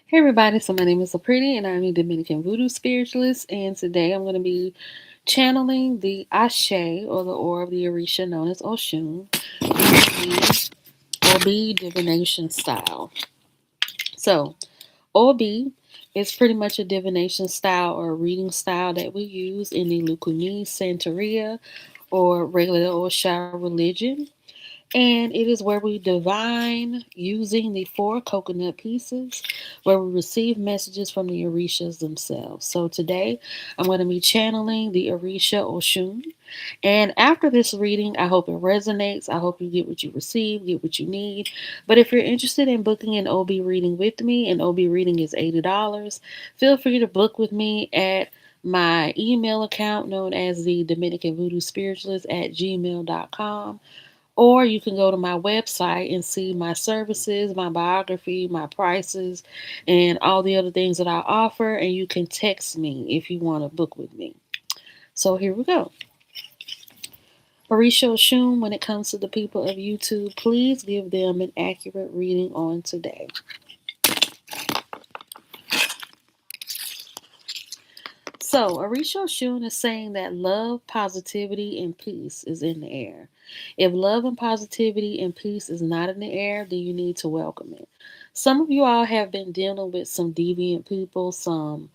Hey everybody, so my name is LaPretty and I'm a Dominican Voodoo Spiritualist, and today I'm going to be channeling the ashe or the aura of the Orisha known as Oshun using OB divination style. So OB is pretty much a divination style or a reading style that we use in the Lukumi, Santeria, or regular Orisha religion. And it is where we divine using the four coconut pieces, where we receive messages from the Orishas themselves. So today I'm going to be channeling the Orisha Oshun. And after this reading, I hope it resonates. I hope you get what you receive, get what you need. But if you're interested in booking an OB reading with me, an OB reading is $80, feel free to book with me at my email account known as the Dominican Voodoo Spiritualist at gmail.com, or you can go to my website and see my services, my biography, my prices, and all the other things that I offer. And you can text me if you want to book with me. So here we go. Orisha Oshun, when it comes to the people of YouTube, please give them an accurate reading on today. So, Orisha Oshun is saying that love, positivity, and peace is in the air. If love and positivity and peace is not in the air, then you need to welcome it. Some of you all have been dealing with some deviant people, some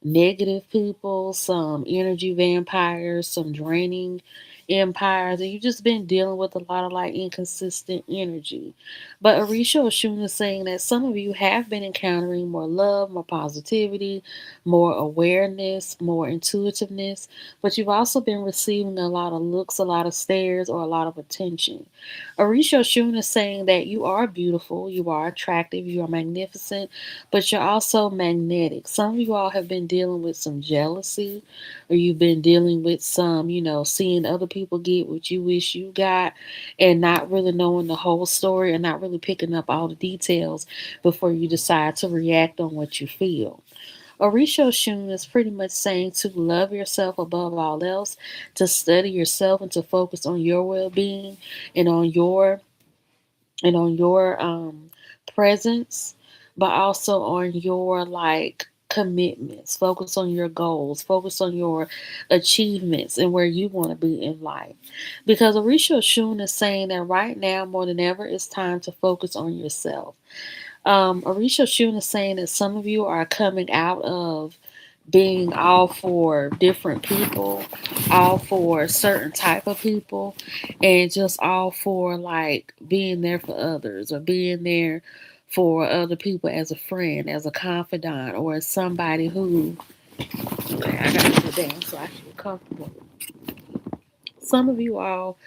negative people, some energy vampires, some draining empires, and you've just been dealing with a lot of like inconsistent energy. But Orisha Oshun is saying that some of you have been encountering more love, more positivity, more awareness, more intuitiveness, but you've also been receiving a lot of looks, a lot of stares, or a lot of attention. Orisha Oshun is saying that you are beautiful, you are attractive, you are magnificent, but you're also magnetic. Some of you all have been dealing with some jealousy, or you've been dealing with some, seeing other people get what you wish you got and not really knowing the whole story and not really picking up all the details before you decide to react on what you feel. Orisha Oshun is pretty much saying to love yourself above all else, to study yourself and to focus on your well-being and on your presence, but also on your like commitments. Focus on your goals, focus on your achievements and where you want to be in life. Because Orisha Oshun is saying that right now more than ever it's time to focus on yourself. Orisha Oshun is saying that some of you are coming out of being all for different people, all for certain type of people, and just all for like being there for others or being there for other people as a friend, as a confidant, or as somebody who, okay, I gotta sit down so I can be comfortable. Some of you all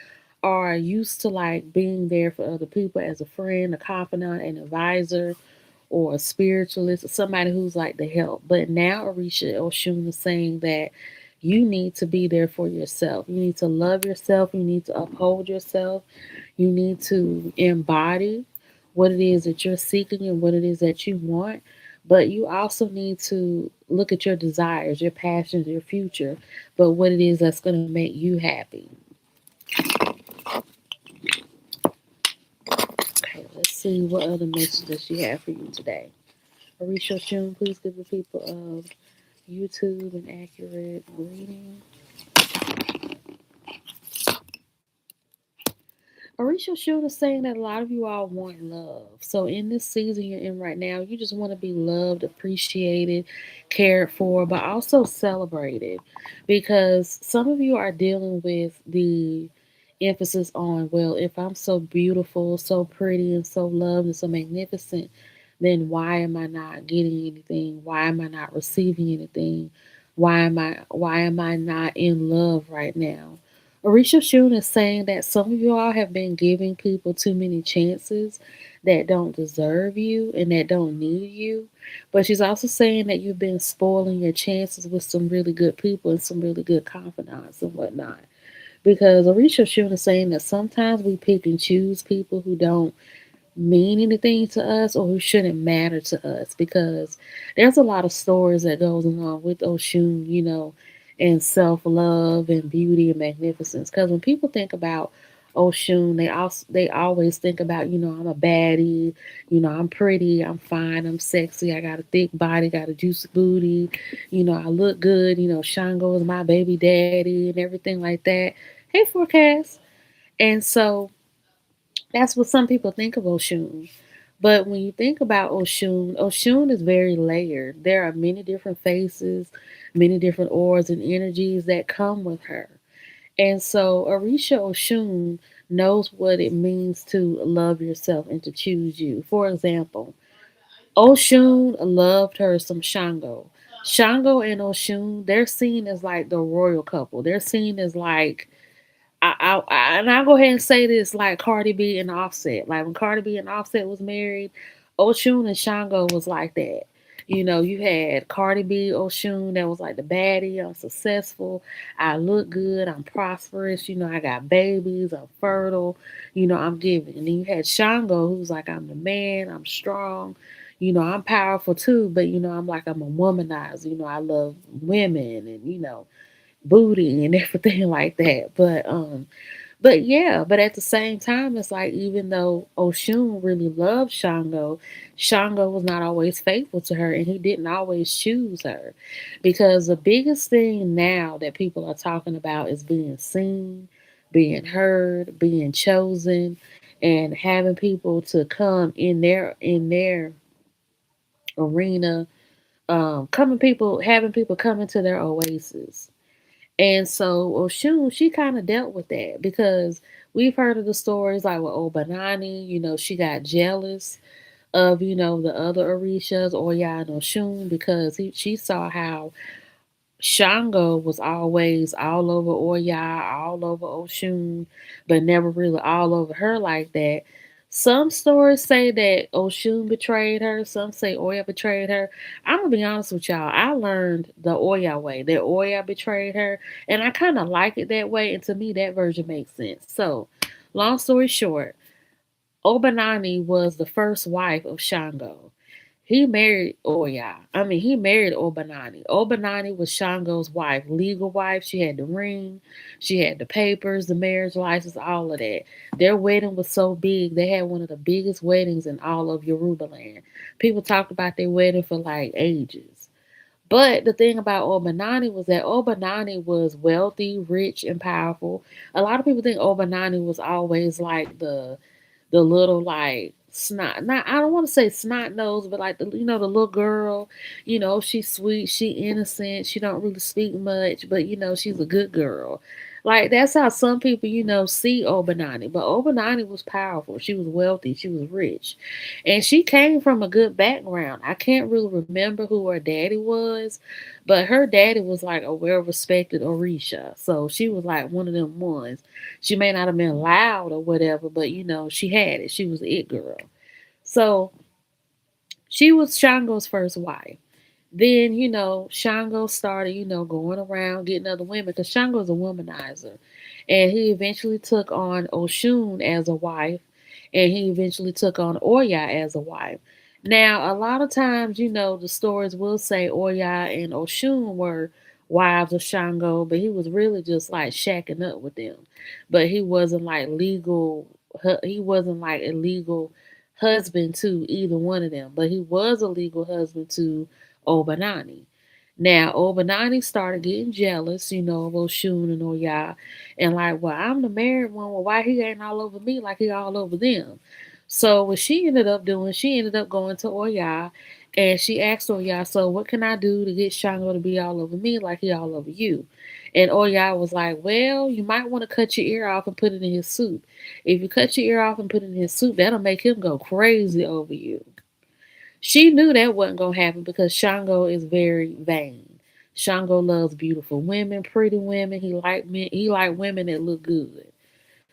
are used to like being there for other people as a friend, a confidant, an advisor, or a spiritualist, or somebody who's like the help. But now Orisha Oshun is saying that you need to be there for yourself. You need to love yourself. You need to uphold yourself. You need to embody what it is that you're seeking and what it is that you want. But you also need to look at your desires, your passions, your future, but what it is that's going to make you happy. Okay, let's see what other messages she have for you today. Orisha Oshun, please give the people of YouTube an accurate reading. Orisha Oshun is saying that a lot of you all want love. So in this season you're in right now, you just want to be loved, appreciated, cared for, but also celebrated. Because some of you are dealing with the emphasis on, well, if I'm so beautiful, so pretty, and so loved and so magnificent, then why am I not getting anything? Why am I not receiving anything? Why am I not in love right now? Orisha Shun is saying that some of you all have been giving people too many chances that don't deserve you and that don't need you. But she's also saying that you've been spoiling your chances with some really good people and some really good confidants and whatnot. Because Orisha Shun is saying that sometimes we pick and choose people who don't mean anything to us or who shouldn't matter to us, because there's a lot of stories that goes along with Oshun, and self-love and beauty and magnificence. Because when people think about Oshun, they always think about, I'm a baddie, I'm pretty, I'm fine, I'm sexy, I got a thick body, got a juicy booty, I look good, Shango is my baby daddy and everything like that. Hey, forecast. And so that's what some people think of Oshun. But when you think about Oshun, Oshun is very layered. There are many different faces, many different auras and energies that come with her. And so Orisha Oshun knows what it means to love yourself and to choose you. For example, Oshun loved her some Shango. Shango and Oshun, they're seen as like the royal couple. They're seen as like and I'll go ahead and say this, like Cardi B and Offset. Like when Cardi B and Offset was married, Oshun and Shango was like that. You had Cardi B, Oshun, that was like the baddie. I'm successful. I look good. I'm prosperous. I got babies. I'm fertile. I'm giving. And then you had Shango, who's like, I'm the man. I'm strong. I'm powerful too, but I'm a womanizer. I love women and booty and everything like that. But yeah, but at the same time, it's like even though Oshun really loved Shango, Shango was not always faithful to her, and he didn't always choose her, because the biggest thing now that people are talking about is being seen, being heard, being chosen, and having people to come in their arena, coming people having people come into their oasis. And so Oshun, she kind of dealt with that because we've heard of the stories like with Obanani, she got jealous of, the other Orishas, Oya and Oshun, because she saw how Shango was always all over Oya, all over Oshun, but never really all over her like that. Some stories say that Oshun betrayed her. Some say Oya betrayed her. I'm gonna be honest with y'all. I learned the Oya way, that Oya betrayed her, and I kind of like it that way. And to me, that version makes sense. So, long story short, Obanani was the first wife of Shango. He married Oya. He married Obanani. Obanani was Shango's wife, legal wife. She had the ring, she had the papers, the marriage license, all of that. Their wedding was so big, they had one of the biggest weddings in all of Yoruba land. People talked about their wedding for like ages. But the thing about Obanani was that Obanani was wealthy, rich, and powerful. A lot of people think Obanani was always like the little like snot, not, I don't want to say snot nose, but like the little girl, she's sweet, she innocent, she don't really speak much, but she's a good girl. Like that's how some people see Obanani. But Obanani was powerful, she was wealthy, she was rich, and she came from a good background. I can't really remember who her daddy was, but her daddy was like a well-respected Orisha, so she was like one of them ones. She may not have been loud or whatever, but she had it. She was the it girl. So she was Shango's first wife. Then, Shango started, going around getting other women because Shango's a womanizer. And he eventually took on Oshun as a wife, and he eventually took on Oya as a wife. Now, a lot of times, the stories will say Oya and Oshun were wives of Shango, but he was really just like shacking up with them. But he wasn't like he wasn't like a legal husband to either one of them, but he was a legal husband to Obanani. Now, Obanani started getting jealous, of Oshun and Oya, and like, well, I'm the married one. Well, why he ain't all over me like he all over them? So what she ended up doing, she ended up going to Oya, and she asked Oya, so what can I do to get Shango to be all over me like he all over you? And Oya was like, well, you might want to cut your ear off and put it in his soup. If you cut your ear off and put it in his soup, that'll make him go crazy over you. She knew that wasn't gonna happen because Shango is very vain. Shango loves beautiful women, pretty women. He like men. He like women that look good.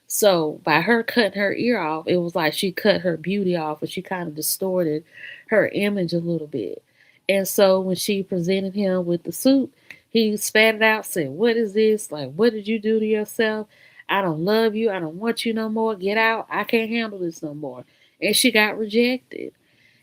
So by her cutting her ear off, it was like she cut her beauty off, and she kind of distorted her image a little bit. And so when she presented him with the soup, he spat it out, said, "What is this? Like, what did you do to yourself? I don't love you. I don't want you no more. Get out. I can't handle this no more." And she got rejected.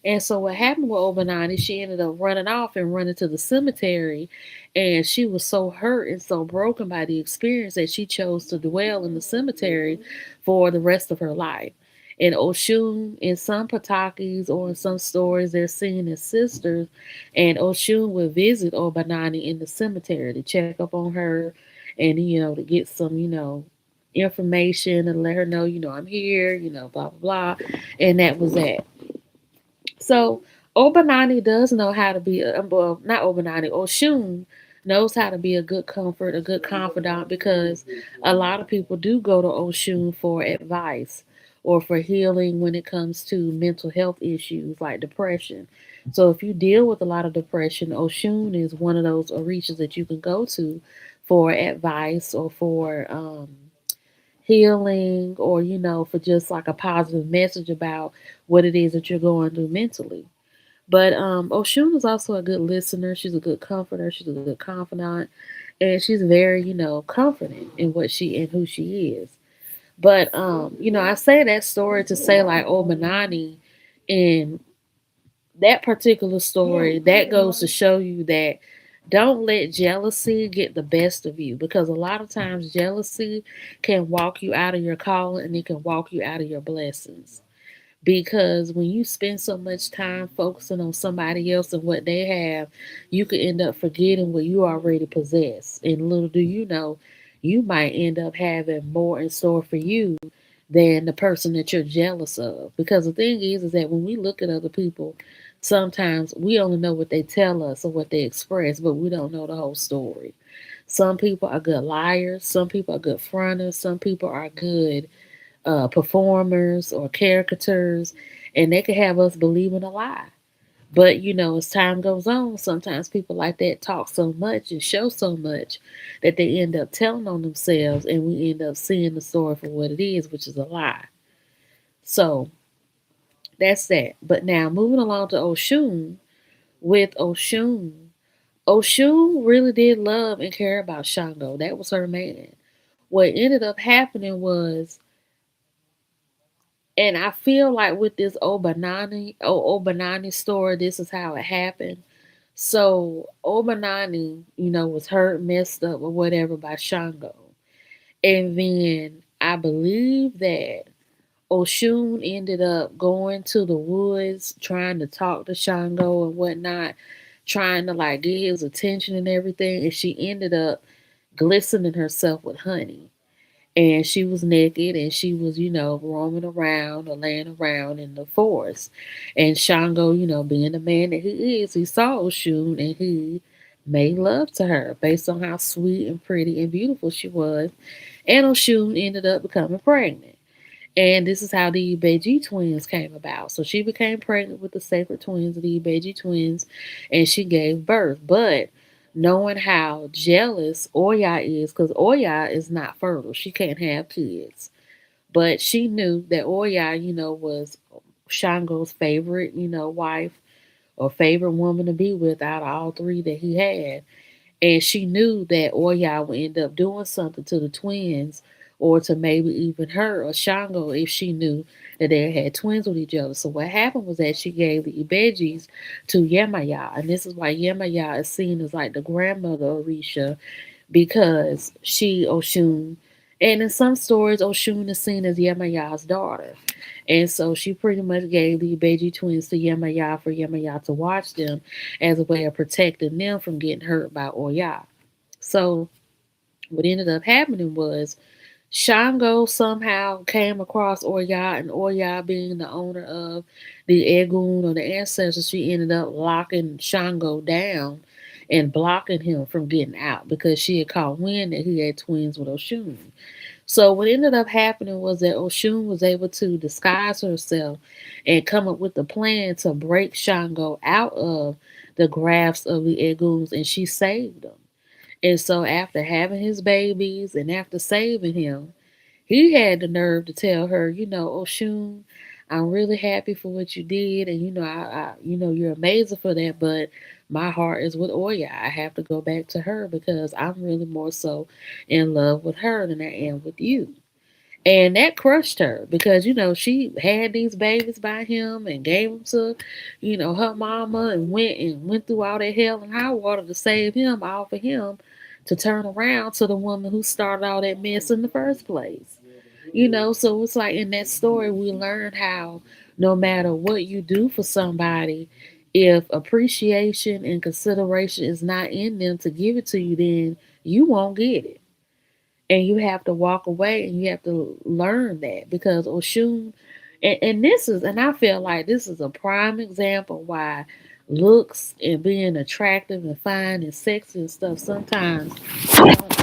And so what happened with Obanani, she ended up running off and running to the cemetery, and she was so hurt and so broken by the experience that she chose to dwell in the cemetery for the rest of her life. And Oshun, in some Patakis or in some stories, they're seen as sisters, and Oshun would visit Obanani in the cemetery to check up on her, and to get some information and let her know, I'm here, blah blah blah, and that was that. So Obanani does know how to be, well, not Obanani, Oshun knows how to be a good comfort, a good confidant, because a lot of people do go to Oshun for advice or for healing when it comes to mental health issues like depression. So if you deal with a lot of depression, Oshun is one of those orishas that you can go to for advice or for healing, or for just like a positive message about what it is that you're going through mentally. But Oshun is also a good listener. She's a good comforter. She's a good confidant, and she's very, confident in what she and who she is. But I say that story to say like Obanani, in that particular story, that goes to show you that don't let jealousy get the best of you, because a lot of times jealousy can walk you out of your calling and it can walk you out of your blessings. Because when you spend so much time focusing on somebody else and what they have, you could end up forgetting what you already possess. And little do you know, you might end up having more in store for you than the person that you're jealous of. Because the thing is that when we look at other people, sometimes we only know what they tell us or what they express, but we don't know the whole story. Some people are good liars, some people are good fronters, some people are good performers or caricatures, and they can have us believing a lie. But as time goes on, sometimes people like that talk so much and show so much that they end up telling on themselves, and we end up seeing the story for what it is, which is a lie. So that's that. But now moving along to Oshun, with Oshun really did love and care about Shango. That was her man. What ended up happening was, and I feel like with this Obanani story, this is how it happened. So Obanani, was hurt, messed up, or whatever by Shango. And then I believe that Oshun ended up going to the woods trying to talk to Shango and whatnot, trying to like get his attention and everything. And she ended up glistening herself with honey, and she was naked and she was, roaming around or laying around in the forest. And Shango, being the man that he is, he saw Oshun and he made love to her based on how sweet and pretty and beautiful she was. And Oshun ended up becoming pregnant. And this is how the Ibeji twins came about. So she became pregnant with the sacred twins, the Ibeji twins, and she gave birth. But knowing how jealous Oya is, because Oya is not fertile, she can't have kids. But she knew that Oya, was Shango's favorite, wife or favorite woman to be with out of all three that he had. And she knew that Oya would end up doing something to the twins, or to maybe even her or Shango, if she knew that they had twins with each other. So what happened was that she gave the Ibejis to Yemaya. And this is why Yemaya is seen as like the grandmother of Orisha, because she, Oshun, and in some stories, Oshun is seen as Yemaya's daughter. And so she pretty much gave the Ibeji twins to Yemaya for Yemaya to watch them as a way of protecting them from getting hurt by Oya. So what ended up happening was Shango somehow came across Oya, and Oya, being the owner of the Egun or the ancestors, she ended up locking Shango down and blocking him from getting out because she had caught wind that he had twins with Oshun. So what ended up happening was that Oshun was able to disguise herself and come up with a plan to break Shango out of the grasp of the Eguns, and she saved him. And so after having his babies and after saving him, he had the nerve to tell her, Oshun, I'm really happy for what you did, and you're amazing for that, but my heart is with Oya. I have to go back to her because I'm really more so in love with her than I am with you. And that crushed her because, she had these babies by him and gave them to, her mama, and went through all that hell and high water to save him, all for him to turn around to the woman who started all that mess in the first place. So it's like in that story, we learn how no matter what you do for somebody, if appreciation and consideration is not in them to give it to you, then you won't get it. And you have to walk away and you have to learn that because Oshun, and this is, and I feel like this is a prime example why looks and being attractive and fine and sexy and stuff sometimes don't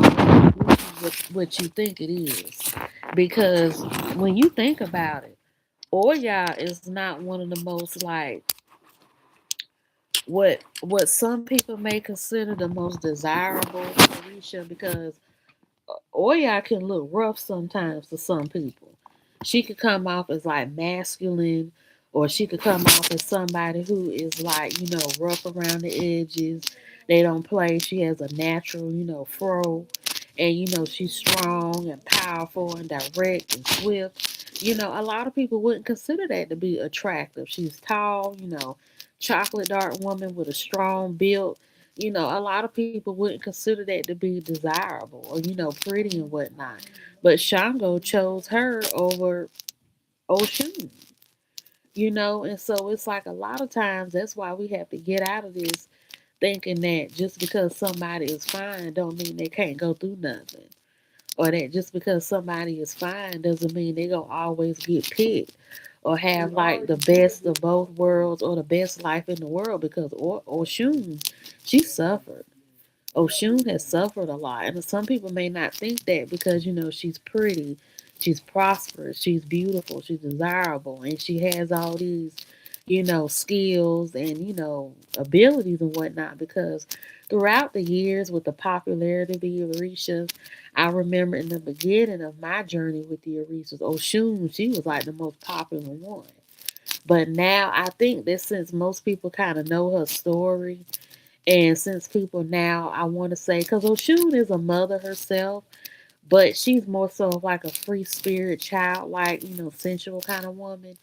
always be what you think it is. Because when you think about it, Oya is not one of the most like what some people may consider the most desirable Orisha, because Oya can look rough sometimes to some people. She could come off as like masculine, or she could come off as somebody who is like, rough around the edges. They don't play. She has a natural, fro. And, she's strong and powerful and direct and swift. A lot of people wouldn't consider that to be attractive. She's tall, chocolate dark woman with a strong build. A lot of people wouldn't consider that to be desirable or, pretty and whatnot. But Shango chose her over Oshun, and so it's like a lot of times that's why we have to get out of this thinking that just because somebody is fine don't mean they can't go through nothing. Or that just because somebody is fine doesn't mean they're gonna always get picked or have like the best of both worlds or the best life in the world, because Oshun, she suffered. Oshun has suffered a lot, and some people may not think that because she's pretty, she's prosperous, she's beautiful, she's desirable, and she has all these skills and abilities and whatnot. Because throughout the years with the popularity of the Orishas, I remember in the beginning of my journey with the Orishas, Oshun, she was like the most popular one. But now I think that since most people kind of know her story, and since people now, I want to say, because Oshun is a mother herself, but she's more so like a free spirit, childlike, sensual kind of woman.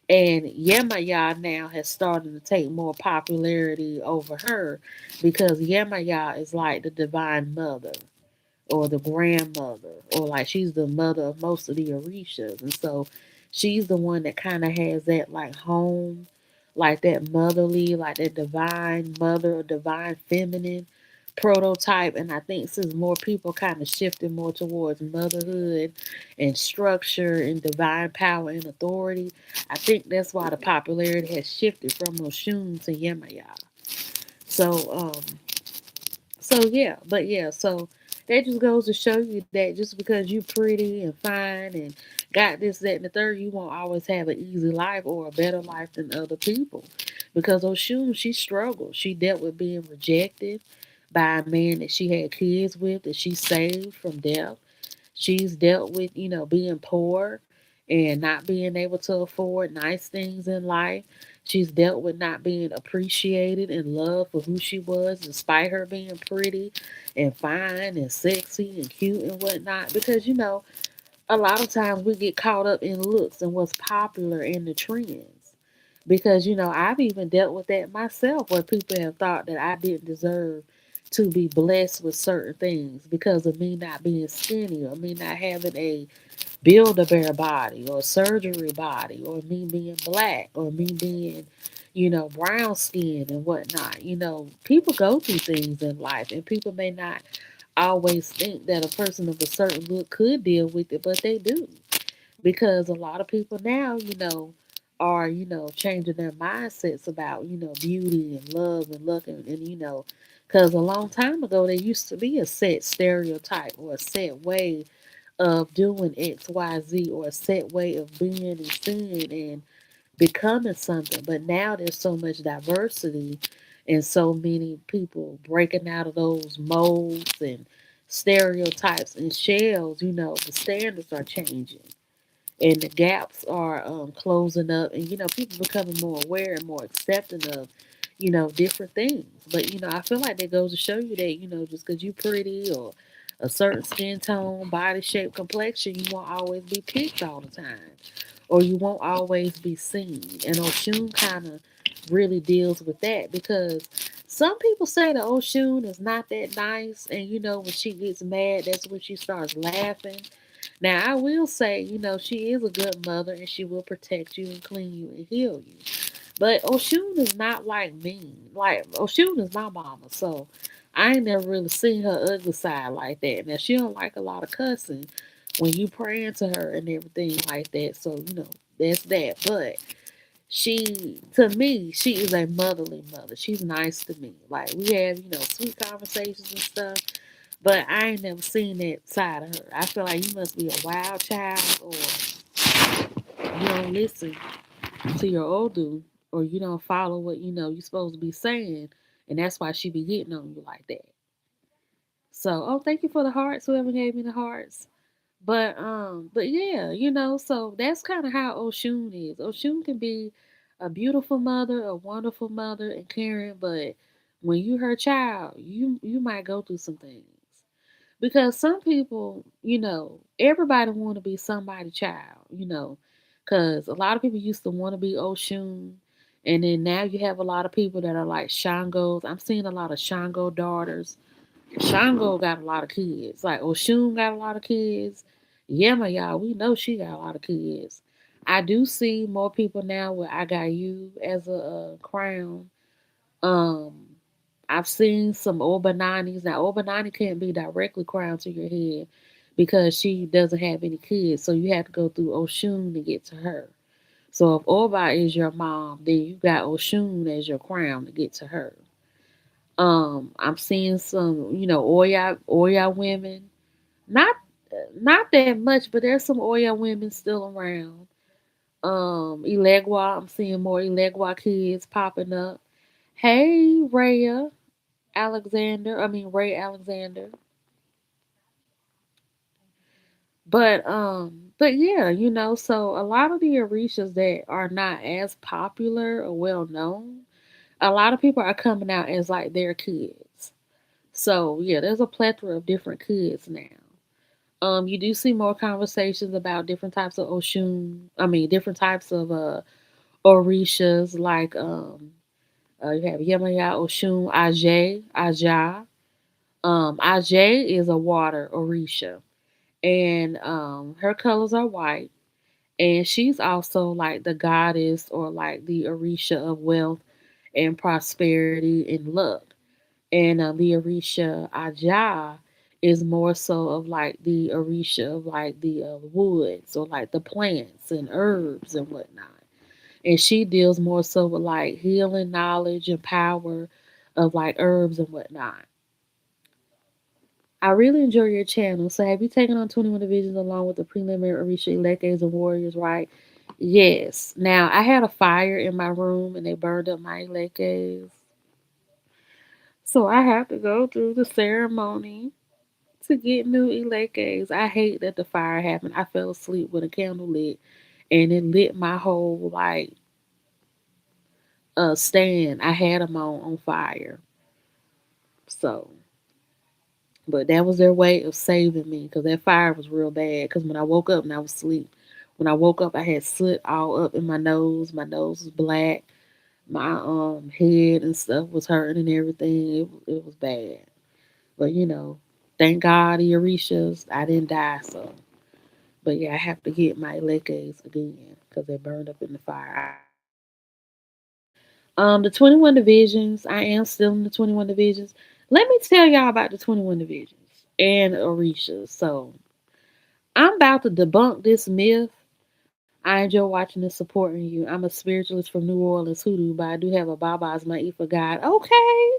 And Yemaya now has started to take more popularity over her because Yemaya is like the divine mother or the grandmother, or like she's the mother of most of the Orishas. And so she's the one that kind of has that like home, like that motherly, like that divine mother or divine feminine prototype. And I think since more people kind of shifted more towards motherhood and structure and divine power and authority, I think that's why the popularity has shifted from Oshun to Yemaya. So so that just goes to show you that just because you pretty and fine and got this, that, and the third, you won't always have an easy life or a better life than other people. Because Oshun, she struggled. She dealt with being rejected by a man that she had kids with, that she saved from death. She's dealt with, being poor and not being able to afford nice things in life. She's dealt with not being appreciated and loved for who she was, despite her being pretty and fine and sexy and cute and whatnot. Because, a lot of times we get caught up in looks and what's popular in the trends. Because, I've even dealt with that myself where people have thought that I didn't deserve to be blessed with certain things because of me not being skinny or me not having a build a bear body or surgery body or me being black or me being, brown skinned and whatnot. People go through things in life and people may not always think that a person of a certain look could deal with it, but they do. Because a lot of people now, are, changing their mindsets about, beauty and love and luck and because a long time ago there used to be a set stereotype or a set way of doing X, Y, Z, or a set way of being and seeing and becoming something. But now there's so much diversity and so many people breaking out of those molds and stereotypes and shells, the standards are changing and the gaps are closing up, and people becoming more aware and more accepting of different things. But I feel like that goes to show you that just because you pretty or a certain skin tone, body shape, complexion, you won't always be picked all the time. Or you won't always be seen. And Oshun kind of really deals with that because some people say that Oshun is not that nice. And, when she gets mad, that's when she starts laughing. Now, I will say, she is a good mother and she will protect you and clean you and heal you. But Oshun is not like me. Like Oshun is my mama, so I ain't never really seen her ugly side like that. Now she don't like a lot of cussing when you praying to her and everything like that. So that's that. But to me, she is a motherly mother. She's nice to me. Like we have sweet conversations and stuff. But I ain't never seen that side of her. I feel like you must be a wild child, or you don't listen to your old dude, or you don't follow what you're supposed to be saying, and that's why she be getting on you like that. So, thank you for the hearts, whoever gave me the hearts. But yeah, so that's kind of how Oshun is. Oshun can be a beautiful mother, a wonderful mother, and caring, but when you her child, you might go through some things. Because some people, everybody want to be somebody's child, because a lot of people used to want to be Oshun, and then now you have a lot of people that are like Shangos. I'm seeing a lot of Shango daughters. Shango got a lot of kids. Like Oshun got a lot of kids. Yema, y'all, we know she got a lot of kids. I do see more people now where I got you as a crown. Um, I've seen some Obananis. Now, Obanani can't be directly crowned to your head because she doesn't have any kids. So you have to go through Oshun to get to her. So if Oba is your mom, then you got Oshun as your crown to get to her. I'm seeing some, Oya women. Not not that much, but there's some Oya women still around. Ilegua, I'm seeing more Ilegua kids popping up. Hey, Raya Alexander. I mean Ray Alexander. But yeah, so a lot of the Orishas that are not as popular or well known, a lot of people are coming out as like their kids. So yeah, there's a plethora of different kids now. You do see more conversations about different types of Oshun. I mean, different types of Orishas, like you have Yemaya Oshun, Ajay, Aja. Ajay is a water Orisha, and her colors are white, and she's also like the goddess or like the Orisha of wealth and prosperity and luck. And the Orisha Aja is more so of like the Orisha of like the woods or like the plants and herbs and whatnot. And she deals more so with like healing knowledge and power of like herbs and whatnot. I really enjoy your channel. So have you taken on 21 divisions along with the preliminary Orisha Elekes and Warriors, right? Yes. Now I had a fire in my room and they burned up my Elekes. So I have to go through the ceremony to get new Elekes. I hate that the fire happened. I fell asleep with a candle lit and it lit my whole like stand I had them on fire. So but that was their way of saving me because that fire was real bad. Because when I woke up and I was asleep, when I woke up, I had soot all up in my nose. My nose was black. My head and stuff was hurting and everything. It was bad. But thank God the Orishas, I didn't die. So, but yeah, I have to get my legs again because they burned up in the fire. I have to get them. The 21 divisions. I am still in the 21 divisions. Let me tell y'all about the 21 divisions and Orisha. So I'm about to debunk this myth. I enjoy watching and supporting you. I'm a spiritualist from New Orleans hoodoo, but I do have a Baba as my E for God. Okay.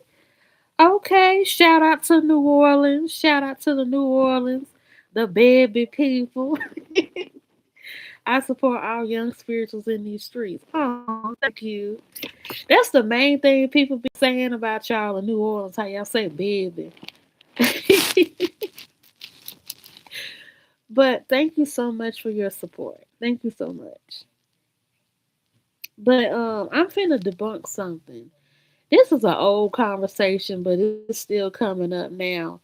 Okay. Shout out to New Orleans. Shout out to the New Orleans, the baby people. I support all young spirituals in these streets. Oh, thank you. That's the main thing people be saying about y'all in New Orleans, how y'all say baby. But thank you so much for your support. Thank you so much. But I'm finna debunk something. This is an old conversation, but it's still coming up now.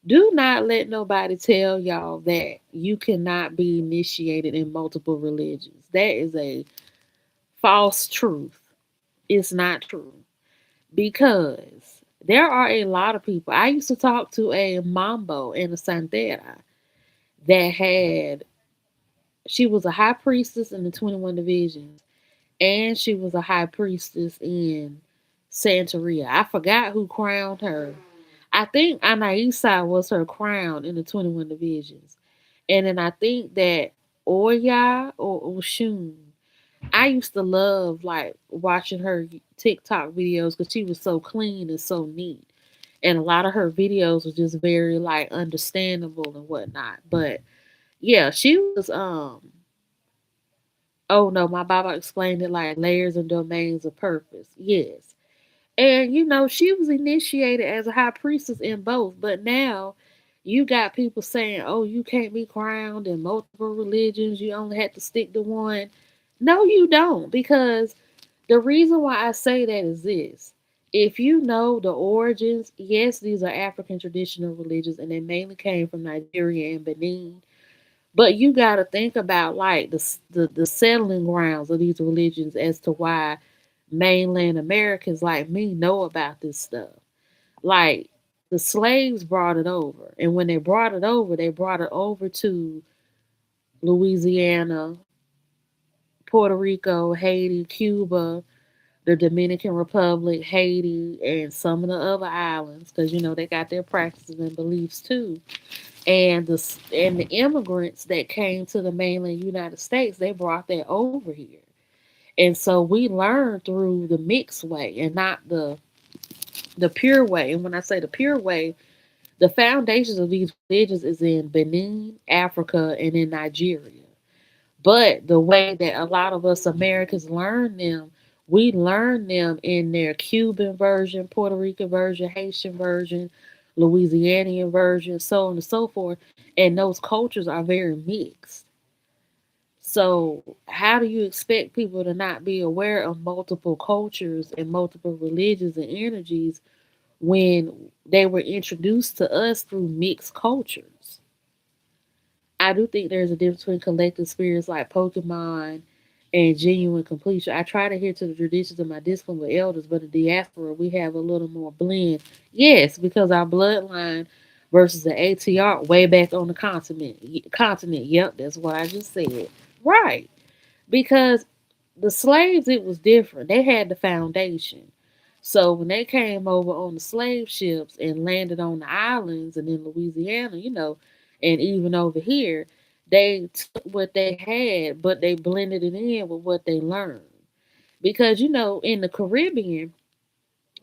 Do not let nobody tell y'all that you cannot be initiated in multiple religions. That is a false truth. It's not true. Because there are a lot of people. I used to talk to a Mambo and a Santera that had, she was a high priestess in the 21 divisions, and she was a high priestess in Santeria. I forgot who crowned her. I think Anaisa was her crown in the 21 divisions. And then I think that Oya or Oshun, I used to love like watching her TikTok videos because she was so clean and so neat. And a lot of her videos were just very like understandable and whatnot. But yeah, she was oh no, my Baba explained it like layers and domains of purpose. Yes. And she was initiated as a high priestess in both, but now you got people saying, "Oh, you can't be crowned in multiple religions. You only have to stick to one." No, you don't, because the reason why I say that is this. If you know the origins, yes, these are African traditional religions and they mainly came from Nigeria and Benin. But you got to think about like the settling grounds of these religions as to why mainland Americans like me know about this stuff. Like the slaves brought it over, and when they brought it over to Louisiana, Puerto Rico, Haiti, Cuba, the Dominican Republic, Haiti, and some of the other islands, because they got their practices and beliefs too. And the immigrants that came to the mainland United States, they brought that over here. And so we learned through the mixed way and not the pure way. And when I say the pure way, the foundations of these religions is in Benin, Africa, and in Nigeria. But the way that a lot of us Americans learn them, we learn them in their Cuban version, Puerto Rican version, Haitian version, Louisianian version, so on and so forth. And those cultures are very mixed. So, how do you expect people to not be aware of multiple cultures and multiple religions and energies when they were introduced to us through mixed cultures? I do think there's a difference between collective spirits like Pokemon and genuine completion. I try to adhere to the traditions of my discipline with elders, but in diaspora we have a little more blend. Yes, because our bloodline versus the ATR way back on the continent. Continent. Yep, that's what I just said. Right. Because the slaves, it was different. They had the foundation. So when they came over on the slave ships and landed on the islands and in Louisiana, and even over here, they took what they had, but they blended it in with what they learned. Because, in the Caribbean,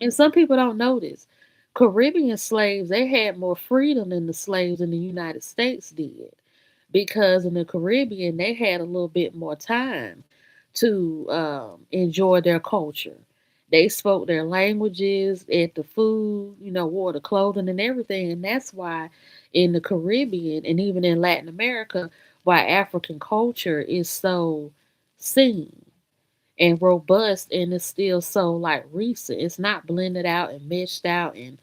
and some people don't know this, Caribbean slaves, they had more freedom than the slaves in the United States did, because in the Caribbean they had a little bit more time to enjoy their culture. They spoke their languages, ate the food, wore the clothing and everything, and that's why in the Caribbean and even in Latin America, why African culture is so seen and robust, and it's still so like recent. It's not blended out and meshed out and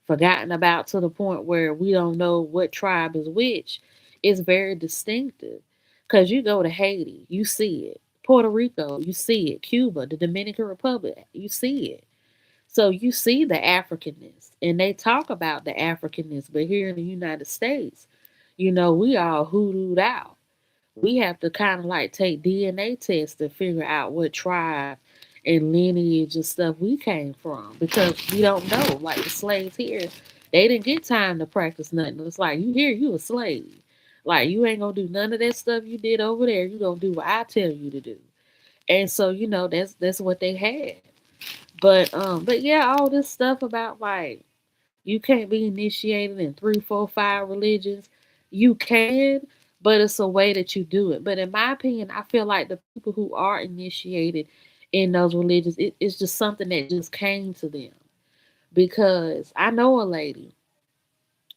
forgotten about to the point where we don't know what tribe is which. It's very distinctive. Cause you go to Haiti, you see it. Puerto Rico, you see it. Cuba, the Dominican Republic, you see it. So you see the Africanness, and they talk about the Africanness, but here in the United States, we all hoodooed out. We have to kind of like take DNA tests to figure out what tribe and lineage and stuff we came from, because we don't know. Like the slaves here, they didn't get time to practice nothing. It's like you here, you a slave. Like you ain't gonna do none of that stuff you did over there. You gonna do what I tell you to do. And so that's what they had. But yeah, all this stuff about like you can't be initiated in three, four, five religions. You can, but it's a way that you do it. But in my opinion, I feel like the people who are initiated in those religions, it's just something that just came to them. Because I know a lady,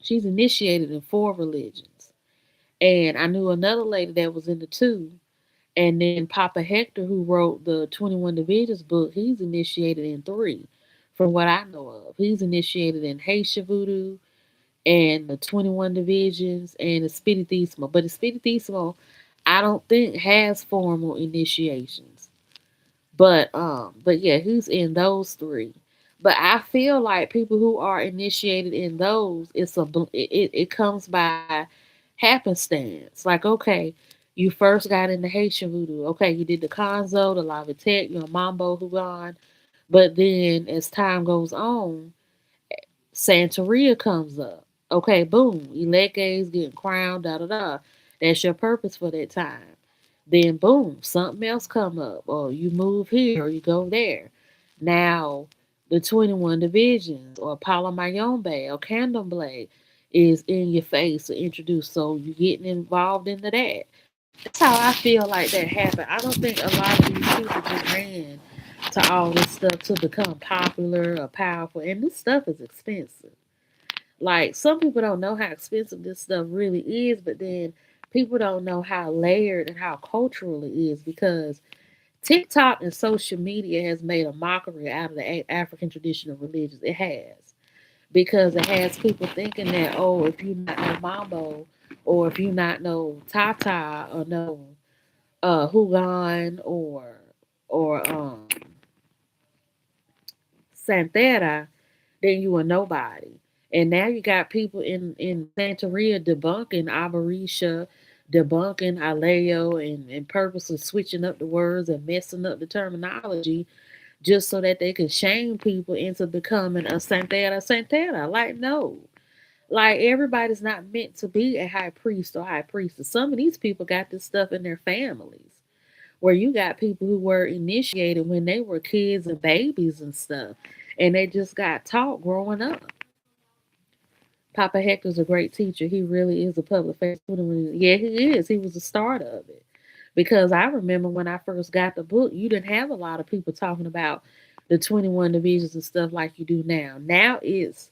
she's initiated in four religions. And I knew another lady that was in the two. And then Papa Hector, who wrote the 21 Divisions book, he's initiated in three, from what I know of. He's initiated in Haitian voodoo, and the 21 divisions and the Spiritismo. But the Spiritismo, I don't think has formal initiations. But yeah, he's in those three. But I feel like people who are initiated in those, it comes by happenstance. Like, okay, you first got into Haitian voodoo. Okay, you did the Conzo, the Lavitet, your Mambo Hugan. But then as time goes on, Santeria comes up. Okay, boom, Eleke's getting crowned, da da da. That's your purpose for that time. Then boom, something else come up, or you move here, or you go there. Now, the 21 divisions, or Palomayombe, or Candomblé, is in your face to introduce. So you're getting involved into that. That's how I feel like that happened. I don't think a lot of these people just ran to all this stuff to become popular or powerful. And this stuff is expensive. Like, some people don't know how expensive this stuff really is, but then people don't know how layered and how cultural it is, because TikTok and social media has made a mockery out of the African traditional religions. It has. Because it has people thinking that, oh, if you not know Mambo, or if you not know Tata, or no Hugan, or Santera, then you a nobody. And now you got people in Santeria debunking Orisha, debunking Aleo, and purposely switching up the words and messing up the terminology just so that they can shame people into becoming a Santera Santera. Like, no. Like, everybody's not meant to be a high priest or high priestess. Some of these people got this stuff in their families, where you got people who were initiated when they were kids and babies and stuff, and they just got taught growing up. Papa Hector's a great teacher. He really is a public face. Yeah, he is. He was the start of it. Because I remember when I first got the book, you didn't have a lot of people talking about the 21 divisions and stuff like you do now. Now it's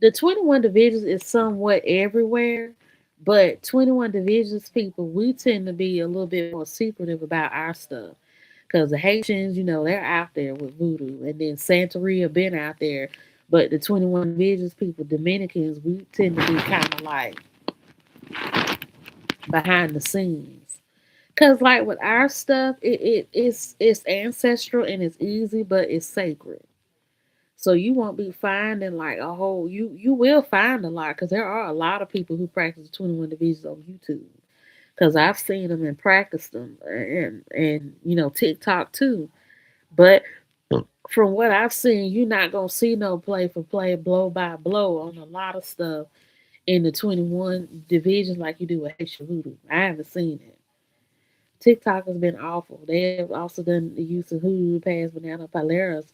the 21 divisions is somewhat everywhere, but 21 divisions people, we tend to be a little bit more secretive about our stuff. Because the Haitians, they're out there with voodoo. And then Santeria been out there. But the 21 divisions people, Dominicans, we tend to be kind of like behind the scenes. Because like with our stuff, it's ancestral and it's easy, but it's sacred. So you won't be finding like a whole, you will find a lot, because there are a lot of people who practice 21 divisions on YouTube. Because I've seen them and practiced them, and TikTok too. But from what I've seen, you're not gonna see no play for play, blow by blow on a lot of stuff in the 21 divisions like you do with Haitian Voodoo. I haven't seen it. TikTok has been awful. They have also done the use of Hoodoo Pass Banana Paleras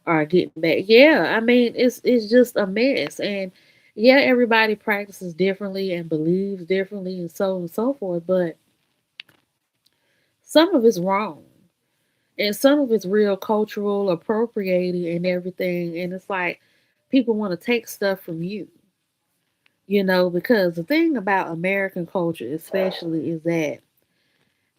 are getting back. Yeah, I mean it's just a mess, and yeah, everybody practices differently and believes differently and so on and so forth. But some of it's wrong, and some of it's real cultural appropriating and everything. And it's like people want to take stuff from you, because the thing about American culture, especially, is that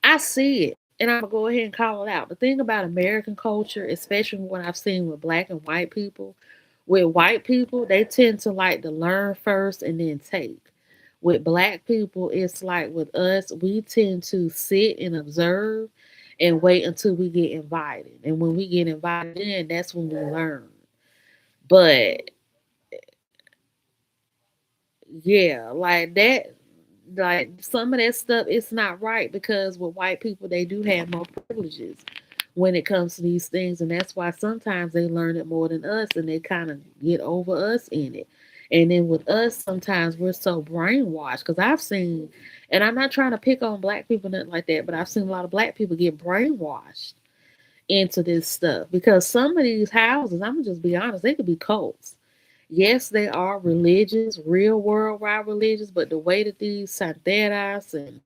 I see it, and I'm gonna go ahead and call it out. The thing about American culture, especially what I've seen with black and white people, with white people, they tend to like to learn first and then take. With black people, it's like with us, we tend to sit and observe and wait until we get invited. And when we get invited in, that's when we learn. But yeah, like that, like some of that stuff, it's not right, because with white people, they do have more privileges when it comes to these things, and that's why sometimes they learn it more than us, and they kind of get over us in it. And then with us, sometimes we're so brainwashed, because I've seen, and I'm not trying to pick on black people, nothing like that, but I've seen a lot of black people get brainwashed into this stuff, because some of these houses, I'm gonna just be honest, they could be cults. Yes, they are religious, real worldwide religious, but the way that these santeras and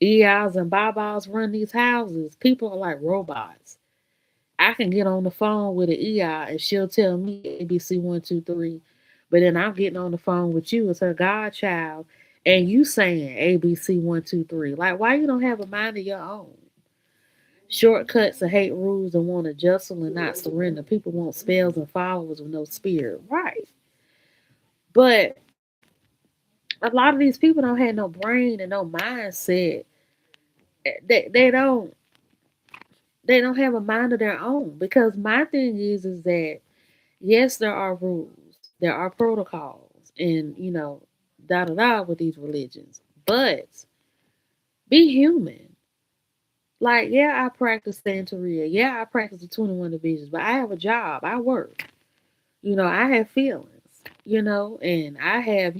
EIs and babas run these houses, people are like robots. I can get on the phone with an EI and she'll tell me ABC 1 2 3, but then I'm getting on the phone with you as her godchild, and you saying ABC 1 2 3. Like, why you don't have a mind of your own? Shortcuts and hate rules and want to jostle and not surrender. People want spells and followers with no spirit. Right. But A lot of these people don't have no brain and no mindset. They don't have a mind of their own. Because my thing is that yes, there are rules, there are protocols, and da da da with these religions, but be human. Like, yeah, I practice Santeria. Yeah, I practice the 21 divisions, but I have a job. I work. I have feelings, and I have,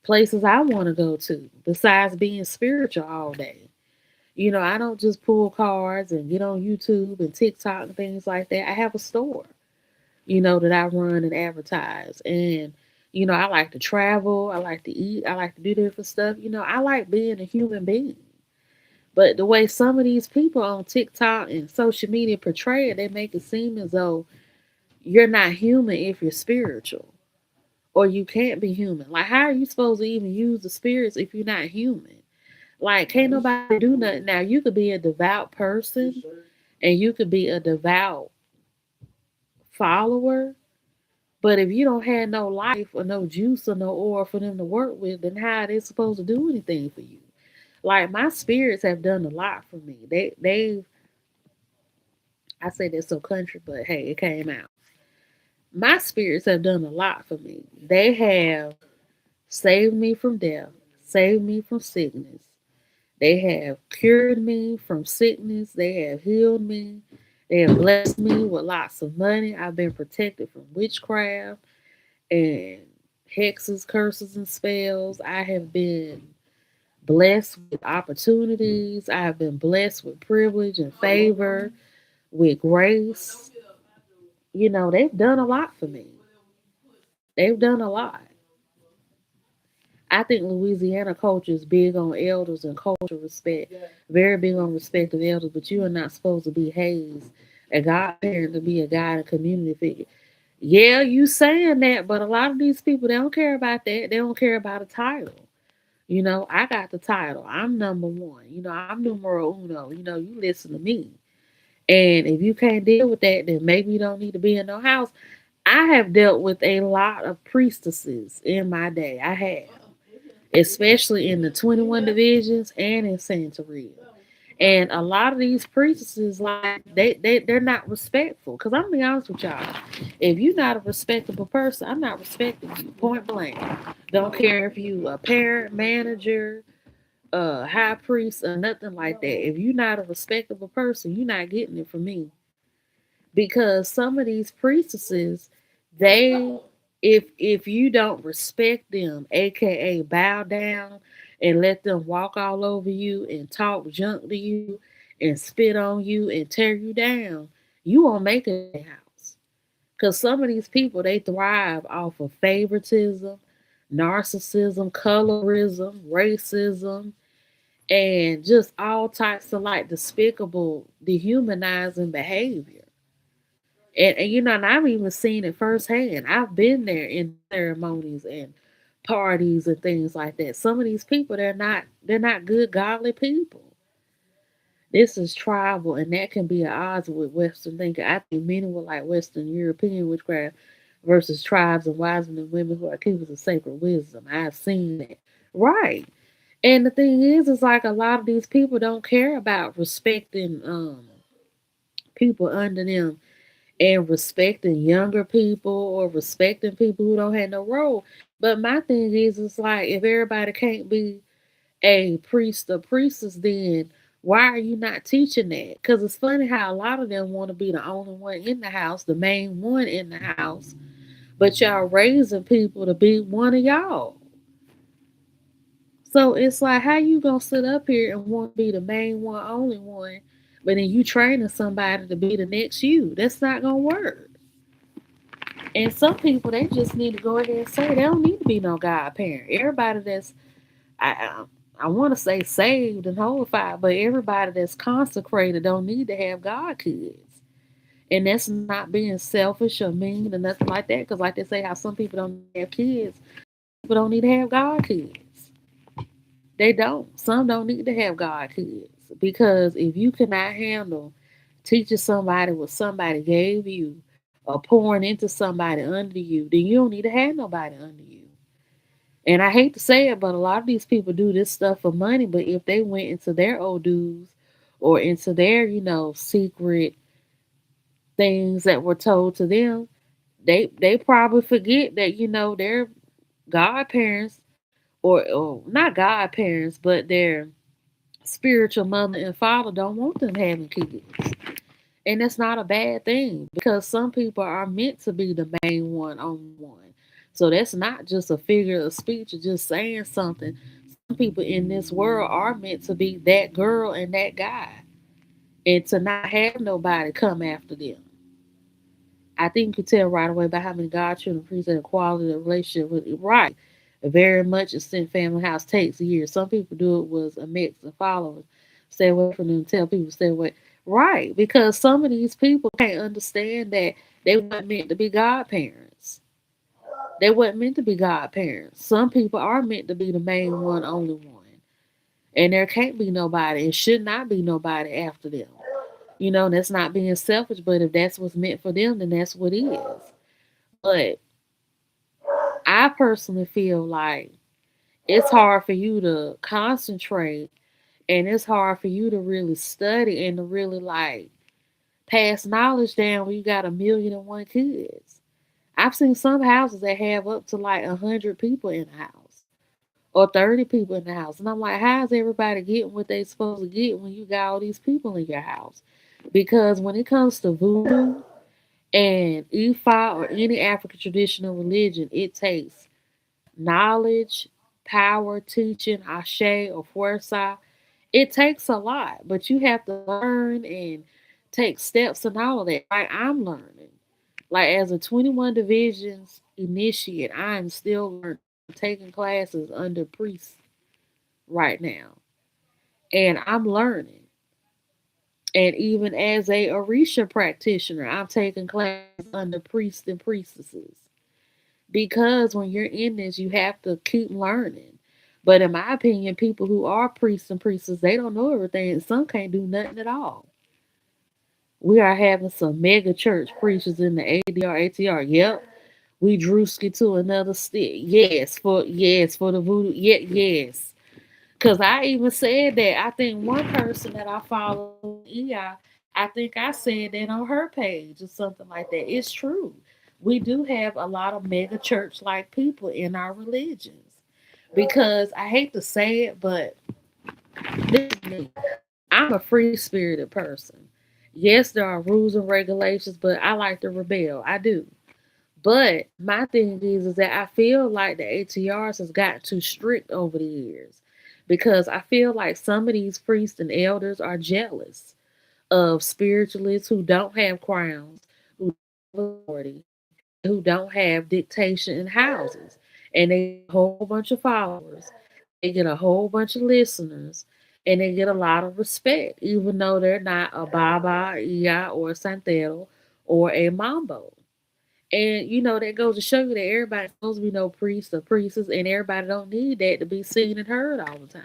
places I want to go to besides being spiritual all day. I don't just pull cards and get on YouTube and TikTok and things like that. I have a store, that I run and advertise. And, I like to travel. I like to eat. I like to do different stuff. I like being a human being. But the way some of these people on TikTok and social media portray it, they make it seem as though you're not human if you're spiritual. Or you can't be human. Like, how are you supposed to even use the spirits if you're not human? Like, can't nobody do nothing. Now, you could be a devout person and you could be a devout follower, but if you don't have no life or no juice or no oil for them to work with, then how are they supposed to do anything for you? Like, my spirits have done a lot for me. They've I say that so country, but hey, it came out. My spirits have done a lot for me. They have saved me from death, saved me from sickness. They have cured me from sickness. They have healed me. They have blessed me with lots of money. I've been protected from witchcraft and hexes, curses, and spells. I have been blessed with opportunities. I have been blessed with privilege and favor, with grace. They've done a lot for me. They've done a lot. I think Louisiana culture is big on elders and cultural respect. Very big on respect of elders, but you are not supposed to be hazed. A godparent to be a guide and community figure. Yeah, you saying that, but a lot of these people they don't care about that. They don't care about a title. I got the title. I'm number one. I'm numero uno. You listen to me. And if you can't deal with that, then maybe you don't need to be in no house. I have dealt with a lot of priestesses in my day. I have, especially in the 21 divisions and in Santeria. And a lot of these priestesses, like they're not respectful. Cause I'm gonna be honest with y'all, if you're not a respectable person, I'm not respecting you. Point blank. Don't care if you a parent, manager, high priest, or nothing like that. If you're not a respectable person, you're not getting it from me. Because some of these priestesses, they if you don't respect them, aka bow down and let them walk all over you and talk junk to you and spit on you and tear you down, you won't make it in their house. Because some of these people they thrive off of favoritism, narcissism, colorism, racism, and just all types of like despicable, dehumanizing behavior. And I've even seen it firsthand. I've been there in ceremonies and parties and things like that. Some of these people they're not good godly people. This is tribal and that can be at odds with Western thinking. I think many would like Western European witchcraft versus tribes and wise men and women who are keepers of sacred wisdom. I've seen that. Right. And the thing is like a lot of these people don't care about respecting people under them and respecting younger people or respecting people who don't have no role. But my thing is, it's like if everybody can't be a priest or priestess, then why are you not teaching that? Because it's funny how a lot of them want to be the only one in the house, the main one in the house, but y'all raising people to be one of y'all. So it's like, how you gonna sit up here and want to be the main one, only one, but then you training somebody to be the next you? That's not gonna work. And some people they just need to go ahead and say they don't need to be no godparent. Everybody that's I want to say saved and holified, but everybody that's consecrated don't need to have God kids. And that's not being selfish or mean or nothing like that. Because like they say, how some people don't have kids, people don't need to have God kids. They don't. Some don't need to have God kids because if you cannot handle teaching somebody what somebody gave you or pouring into somebody under you, then you don't need to have nobody under you. And I hate to say it, but a lot of these people do this stuff for money. But if they went into their old dues or into their, secret things that were told to them, they probably forget that, their godparents or not godparents, but their spiritual mother and father don't want them having kids. And that's not a bad thing because some people are meant to be the main one, only one. So that's not just a figure of speech or just saying something. Some people in this world are meant to be that girl and that guy and to not have nobody come after them. I think you can tell right away by how many God children present the quality of the relationship with it. Right. Very much extended family house takes years. Some people do it with a mix of followers. Stay away from them, tell people stay away. Right. Because some of these people can't understand that they weren't meant to be godparents. They weren't meant to be godparents. Some people are meant to be the main one, only one. And there can't be nobody and should not be nobody after them. That's not being selfish, but if that's what's meant for them, then that's what it is. But I personally feel like it's hard for you to concentrate and it's hard for you to really study and to really like pass knowledge down when you got 1,000,001 kids. I've seen some houses that have up to like 100 people in the house or 30 people in the house. And I'm like, how's everybody getting what they supposed to get when you got all these people in your house? Because when it comes to voodoo and Ifa or any African traditional religion, it takes knowledge, power, teaching, ashe or fuerza. It takes a lot, but you have to learn and take steps and all of that. Like I'm learning. Like as a 21 divisions initiate, I'm still learning. I'm taking classes under priests right now. And I'm learning. And even as a Orisha practitioner, I'm taking classes under priests and priestesses. Because when you're in this, you have to keep learning. But in my opinion, people who are priests and priestesses, they don't know everything, and some can't do nothing at all. We are having some mega church preachers in the ADR, ATR. Yep, we drewski to another stick. Yes for the voodoo. Yeah, yes. Cause I even said that. I think one person that I follow, I think I said that on her page or something like that. It's true. We do have a lot of mega church like people in our religions. Because I hate to say it, but this is me. I'm a free spirited person. Yes, there are rules and regulations, but I like to rebel. I do. But my thing is that I feel like the ATRs has gotten too strict over the years because I feel like some of these priests and elders are jealous of spiritualists who don't have crowns, who don't have authority, who don't have dictation in houses, and they get a whole bunch of followers, they get a whole bunch of listeners, and they get a lot of respect, even though they're not a Baba, Iya, or a Santero or a Mambo. And that goes to show you that everybody's supposed to be no priest or priestess, and everybody don't need that to be seen and heard all the time.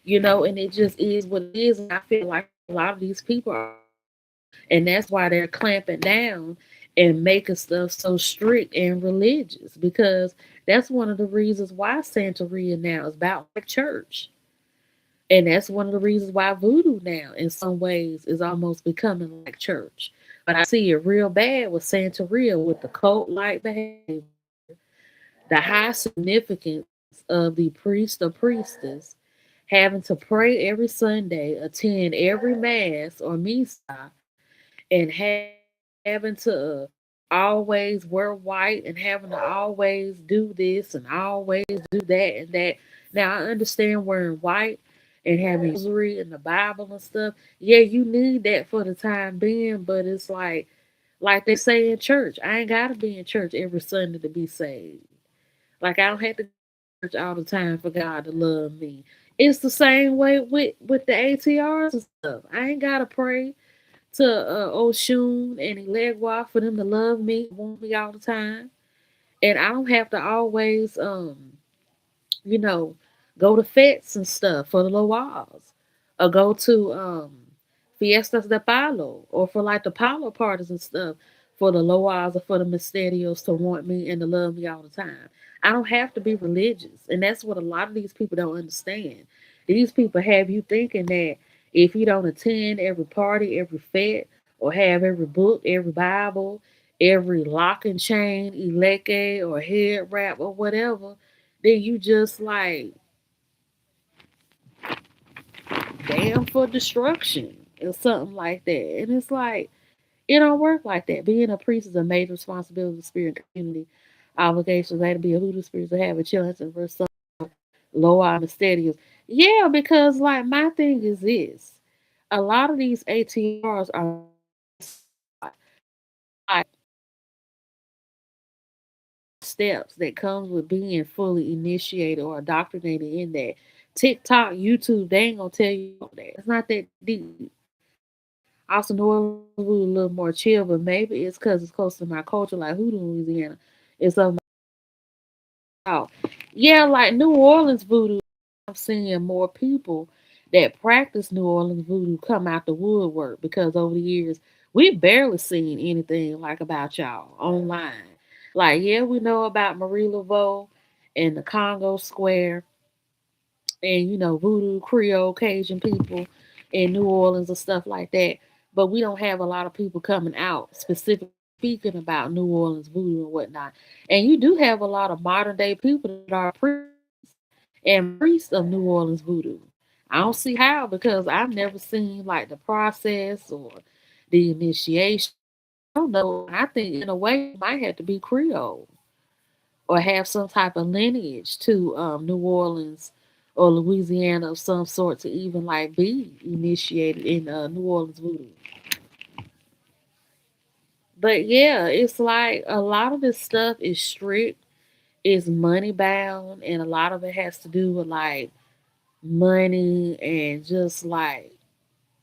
And it just is what it is. And I feel like a lot of these people are jealous, and that's why they're clamping down and making stuff so strict and religious because that's one of the reasons why Santeria now is about like church. And that's one of the reasons why voodoo now, in some ways, is almost becoming like church. But I see it real bad with Santeria with the cult like behavior, the high significance of the priest or priestess having to pray every Sunday, attend every mass or misa, and having to always wear white and having to always do this and always do that and that. Now I understand wearing white and having rosary and the Bible and stuff. Yeah, you need that for the time being, but it's like they say in church. I ain't gotta be in church every Sunday to be saved. Like I don't have to go to church all the time for God to love me. It's the same way with the ATRs and stuff. I ain't gotta pray to Oshun and Elegua for them to love me, want me all the time, and I don't have to always you know go to fetes and stuff for the Loas, or go to fiestas de palo or for like the palo parties and stuff for the Loas or for the Mysterios to want me and to love me all the time. I don't have to be religious. And that's what a lot of these people don't understand. These people have you thinking that if you don't attend every party, every fete, or have every book, every Bible, every lock and chain, eleke, or head wrap, or whatever, then you just like damn for destruction or something like that. And it's like, it don't work like that. Being a priest is a major responsibility of spirit and community obligations. They to be a hoodoo spirit to have a chance and verse some low mysterious. Yeah, because like my thing is this. A lot of these ATRs are like steps that comes with being fully initiated or indoctrinated in that. TikTok, YouTube, they ain't gonna tell you all that. It's not that deep. Also, New Orleans voodoo a little more chill, but maybe it's because it's close to my culture, like Hoodoo, Louisiana. It's of out. Yeah, like New Orleans voodoo, I'm seeing more people that practice New Orleans voodoo come out the woodwork because over the years we've barely seen anything like about y'all online. Like, yeah, we know about Marie Laveau and the Congo Square and voodoo Creole Cajun people in New Orleans and stuff like that. But we don't have a lot of people coming out specifically speaking about New Orleans voodoo and whatnot. And you do have a lot of modern day people that are priests and priests of New Orleans voodoo. I don't see how because I've never seen like the process or the initiation. I don't know. I think in a way it might have to be Creole or have some type of lineage to New Orleans or Louisiana of some sort to even like be initiated in New Orleans voodoo. But yeah, it's like a lot of this stuff is strict, is money bound, and a lot of it has to do with like money and just like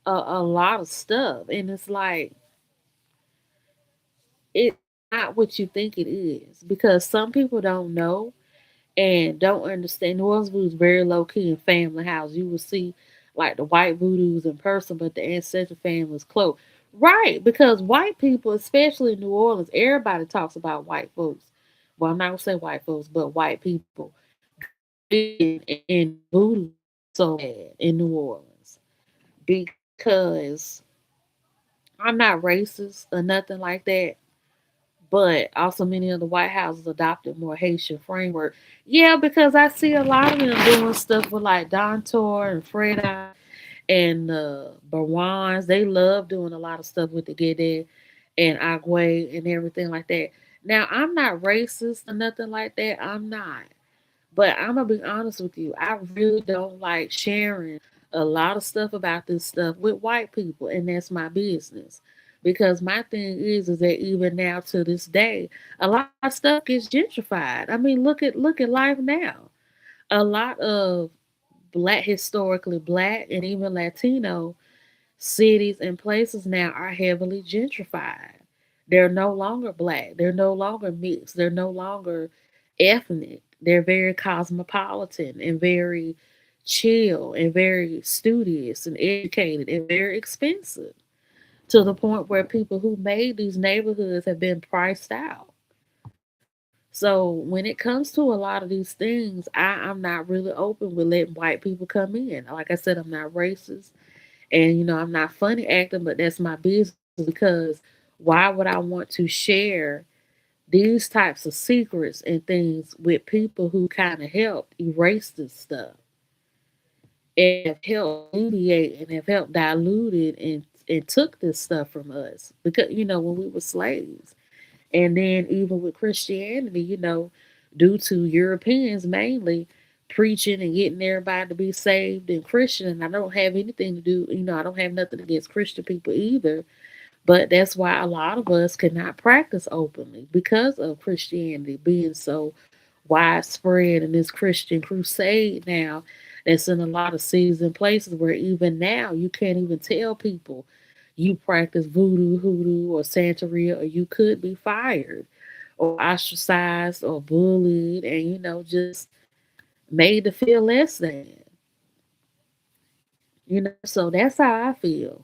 a lot of stuff. And it's like it's not what you think it is because some people don't know and don't understand. New Orleans voodoo is very low key in family house. You will see like the white voodoos in person, but the ancestral family is close. Right, because white people, especially in New Orleans, everybody talks about white folks. Well, I'm not gonna say white folks, but white people in voodoo so bad in New Orleans because I'm not racist or nothing like that. But also many of the White Houses adopted more Haitian framework. Yeah, because I see a lot of them doing stuff with like Don Tor and Freda and Barwans. They love doing a lot of stuff with the Gede and Agwe and everything like that. Now I'm not racist or nothing like that. I'm not. But I'm gonna be honest with you. I really don't like sharing a lot of stuff about this stuff with white people, and that's my business. Because my thing is that even now to this day, a lot of stuff gets gentrified. I mean, look at life now. A lot of black, historically black, and even Latino cities and places now are heavily gentrified. They're no longer black. They're no longer mixed. They're no longer ethnic. They're very cosmopolitan and very chill and very studious and educated and very expensive to the point where people who made these neighborhoods have been priced out. So when it comes to a lot of these things, I'm not really open with letting white people come in. Like I said, I'm not racist. And I'm not funny acting, but that's my business because why would I want to share these types of secrets and things with people who kind of helped erase this stuff and have helped mediate and have helped dilute it and took this stuff from us because when we were slaves and then even with Christianity, due to Europeans mainly preaching and getting everybody to be saved and Christian. And I don't have anything to do, I don't have nothing against Christian people either. But that's why a lot of us cannot practice openly because of Christianity being so widespread in this Christian crusade now that's in a lot of cities and places where even now you can't even tell people you practice voodoo, hoodoo, or Santeria, or you could be fired or ostracized or bullied and, just made to feel less than. So that's how I feel.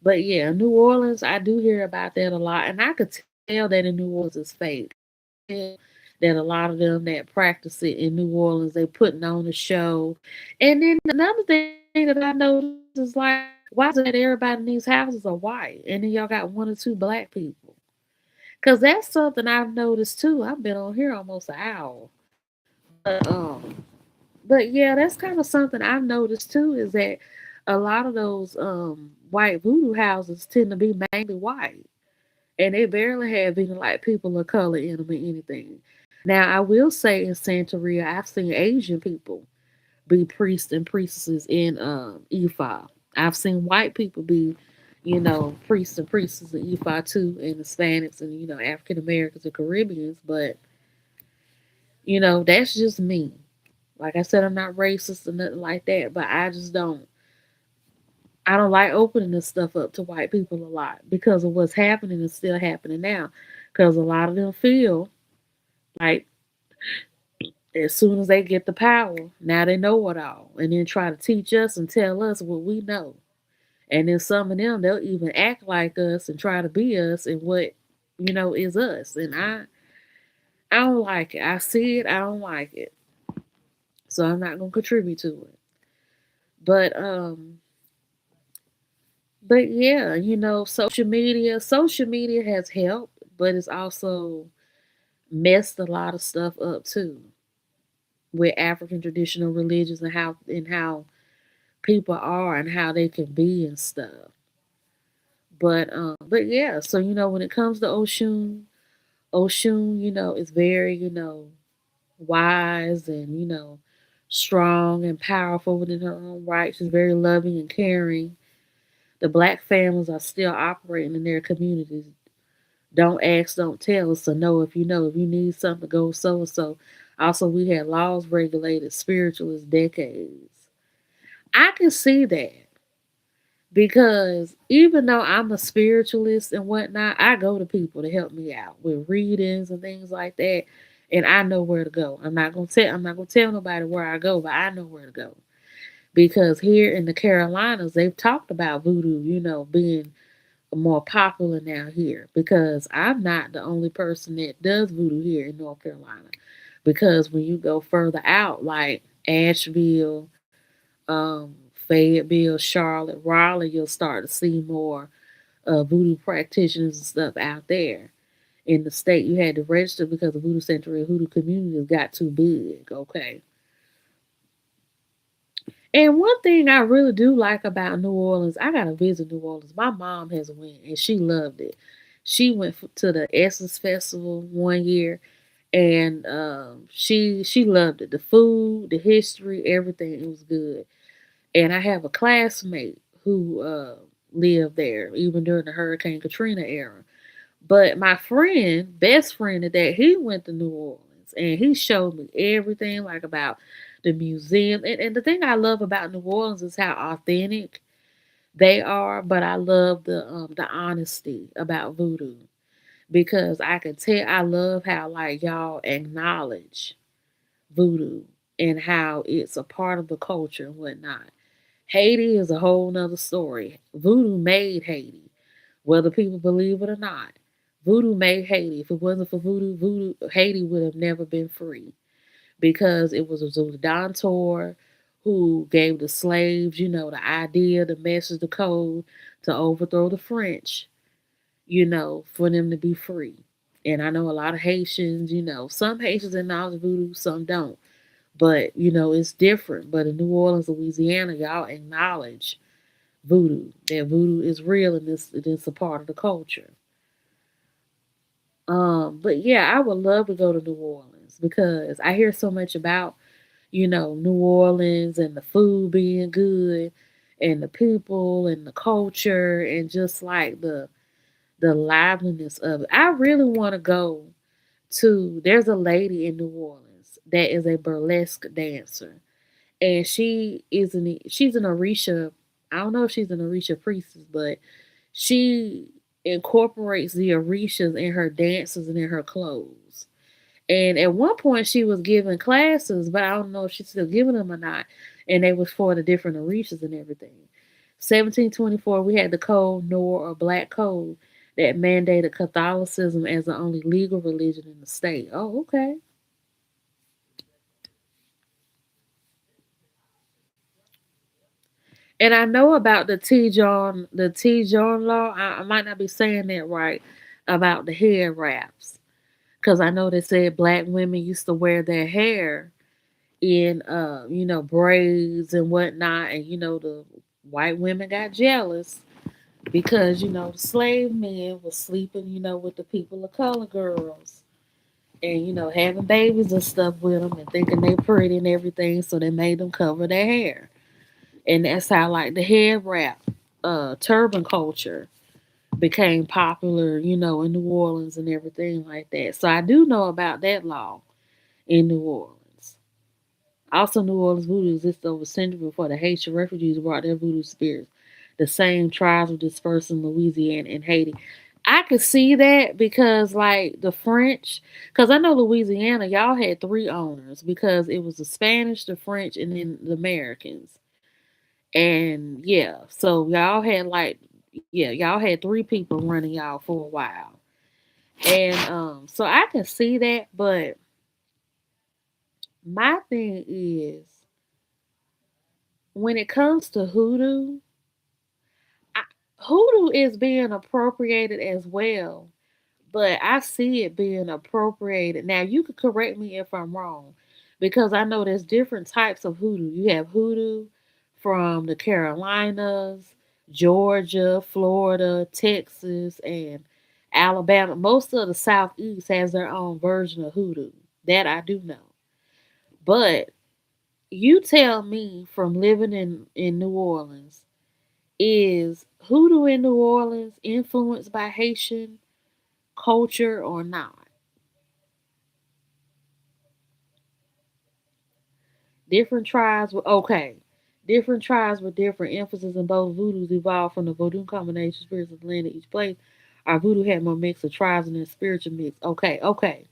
But yeah, New Orleans, I do hear about that a lot. And I could tell that in New Orleans is fake. Tell that a lot of them that practice it in New Orleans, they putting on a show. And then another thing that I noticed is like, why is it that everybody in these houses are white, and then y'all got one or two black people? Cause that's something I've noticed too. I've been on here almost an hour, but yeah, that's kind of something I've noticed too. Is that a lot of those white voodoo houses tend to be mainly white, and they barely have any like people of color in them or anything. Now, I will say in Santeria, I've seen Asian people be priests and priestesses in Ifa. I've seen white people be, priests and priestesses in Ifa too, and Hispanics and African Americans and Caribbeans. But that's just me. Like I said, I'm not racist or nothing like that, but I just don't. I don't like opening this stuff up to white people a lot because of what's happening and still happening now. Because a lot of them feel like as soon as they get the power, now they know it all, and then try to teach us and tell us what we know. And then some of them, they'll even act like us and try to be us and what is us. And I don't like it. I see it. I don't like it. So I'm not gonna contribute to it. But yeah, social media has helped, but it's also messed a lot of stuff up too with African traditional religions and how people are and how they can be and stuff. But yeah, so when it comes to Oshun, is very, wise and, strong and powerful within her own right. She's very loving and caring. The black families are still operating in their communities. Don't ask, don't tell. It's a know if you know. If you need something, go so and so. Also, we had laws regulated spiritualists decades. I can see that because even though I'm a spiritualist and whatnot, I go to people to help me out with readings and things like that, and I know where to go. I'm not gonna tell nobody where I go, but I know where to go because here in the Carolinas, they've talked about voodoo, being more popular now here because I'm not the only person that does voodoo here in North Carolina. Because when you go further out, like Asheville, Fayetteville, Charlotte, Raleigh, you'll start to see more voodoo practitioners and stuff out there. In the state, you had to register because the voodoo center and voodoo communities got too big. Okay. And one thing I really do like about New Orleans, I gotta visit New Orleans. My mom has went and she loved it. She went to the Essence Festival one year, and she loved it. The food, the history, everything. It was good. And I have a classmate who lived there even during the Hurricane Katrina era. But my friend, best friend of that, he went to New Orleans and he showed me everything like about the museum. And the thing I love about New Orleans is how authentic they are, but I love the honesty about voodoo because I can tell I love how like y'all acknowledge voodoo and how it's a part of the culture and whatnot. Haiti is a whole nother story. Voodoo made Haiti, whether people believe it or not. Voodoo made Haiti. If it wasn't for voodoo, Haiti would have never been free because it was a Don Tour who gave the slaves, the idea, the message, the code to overthrow the French, for them to be free. And I know a lot of Haitians, some Haitians acknowledge voodoo, some don't. But, it's different. But in New Orleans, Louisiana, y'all acknowledge voodoo. That voodoo is real and it's a part of the culture. But yeah, I would love to go to New Orleans because I hear so much about, New Orleans and the food being good and the people and the culture and just like the liveliness of it. I really want to go to there's a lady in New Orleans that is a burlesque dancer. And she's an Orisha. I don't know if she's an Orisha priestess, but she incorporates the Orishas in her dances and in her clothes. And at one point, she was giving classes, but I don't know if she's still giving them or not. And they was for the different Orishas and everything. 1724, we had the code Nor or Black Code. that mandated Catholicism as the only legal religion in the state. Oh, okay. And I know about the T. John law. I might not be saying that right about the hair wraps, because I know they said black women used to wear their hair in, braids and whatnot, and the white women got jealous because the slave men was sleeping, with the people of color girls, and having babies and stuff with them, and thinking they pretty and everything, so they made them cover their hair, and that's how like the head wrap, turban culture became popular, in New Orleans and everything like that. So I do know about that law in New Orleans. Also, New Orleans voodoo existed over centuries before the Haitian refugees brought their voodoo spirits. The same tribes were dispersed in Louisiana and Haiti. I could see that because, like, the French, because I know Louisiana, y'all had three owners because it was the Spanish, the French, and then the Americans. And yeah, so y'all had three people running y'all for a while. And so I can see that, but my thing is when it comes to hoodoo, I, hoodoo is being appropriated as well, but I see it being appropriated. Now, you could correct me if I'm wrong, because I know there's different types of hoodoo. You have hoodoo from the Carolinas, Georgia, Florida, Texas, and Alabama. Most of the Southeast has their own version of hoodoo. That I do know. But you tell me from living in New Orleans, is hoodoo in New Orleans influenced by Haitian culture or not? Different tribes were okay. Different tribes with different emphasis in both voodoos evolved from the voodoo combination spirits of the land of each place. Our voodoo had more mix of tribes and then spiritual mix. Okay, okay.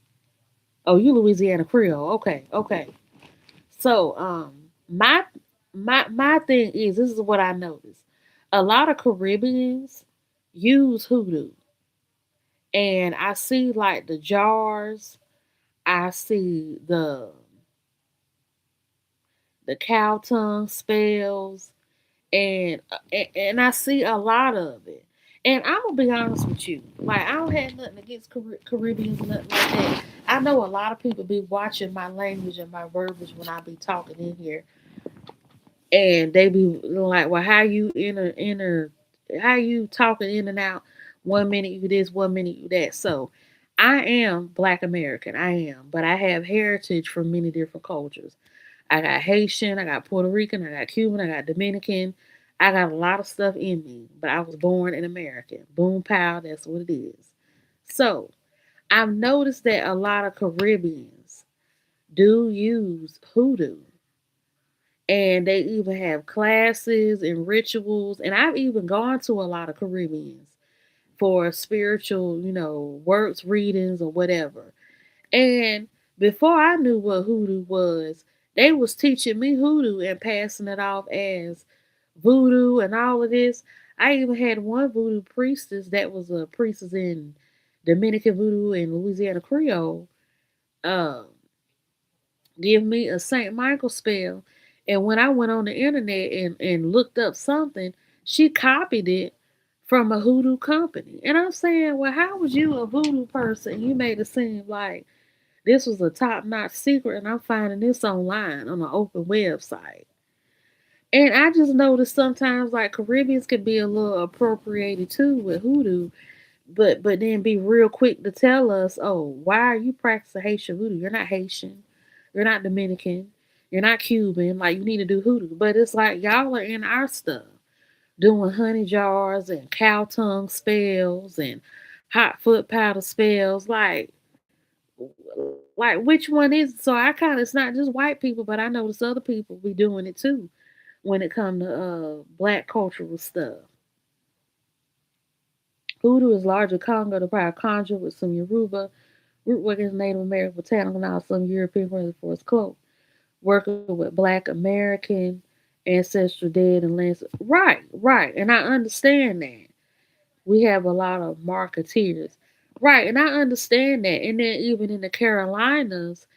Oh, you Louisiana Creole. Okay, okay. So, my thing is, this is what I noticed. A lot of Caribbeans use hoodoo, and I see like the jars. I see the cow tongue spells, and I see a lot of it. And I'm gonna be honest with you, like I don't have nothing against Caribbeans, nothing like that. I know a lot of people be watching my language and my verbiage when I be talking in here, and they be like, "Well, how you talking in and out? One minute you this, one minute you that." So, I am Black American, I am, but I have heritage from many different cultures. I got Haitian, I got Puerto Rican, I got Cuban, I got Dominican. I got a lot of stuff in me, but I was born an American. Boom pow, that's what it is. So I've noticed that a lot of Caribbeans do use hoodoo. And they even have classes and rituals. And I've even gone to a lot of Caribbeans for spiritual, works, readings, or whatever. And before I knew what hoodoo was, they was teaching me hoodoo and passing it off as voodoo and all of this. I even had one voodoo priestess that was a priestess in Dominican Voodoo and Louisiana Creole uh, give me a Saint Michael spell. And when I went on the internet and looked up something, she copied it from a hoodoo company. And I'm saying, well, how was you a voodoo person? You made it seem like this was a top notch secret, and I'm finding this online on an open website. And I just noticed sometimes like Caribbeans can be a little appropriated too with hoodoo, but then be real quick to tell us, oh, why are you practicing Haitian voodoo? You're not Haitian, you're not Dominican, you're not Cuban. Like you need to do hoodoo, but it's like y'all are in our stuff doing honey jars and cow tongue spells and hot foot powder spells. Like which one is it? So I kind of, it's not just white people, but I notice other people be doing it too when it comes to black cultural stuff. Hoodoo is largely Congo, the prior conjure with some Yoruba root workers, Native American, botanical knowledge, some European for its cloak, working with Black American ancestral dead and lands. Right, right, and I understand that. We have a lot of marketeers. Right, and I understand that. And then even in the Carolinas,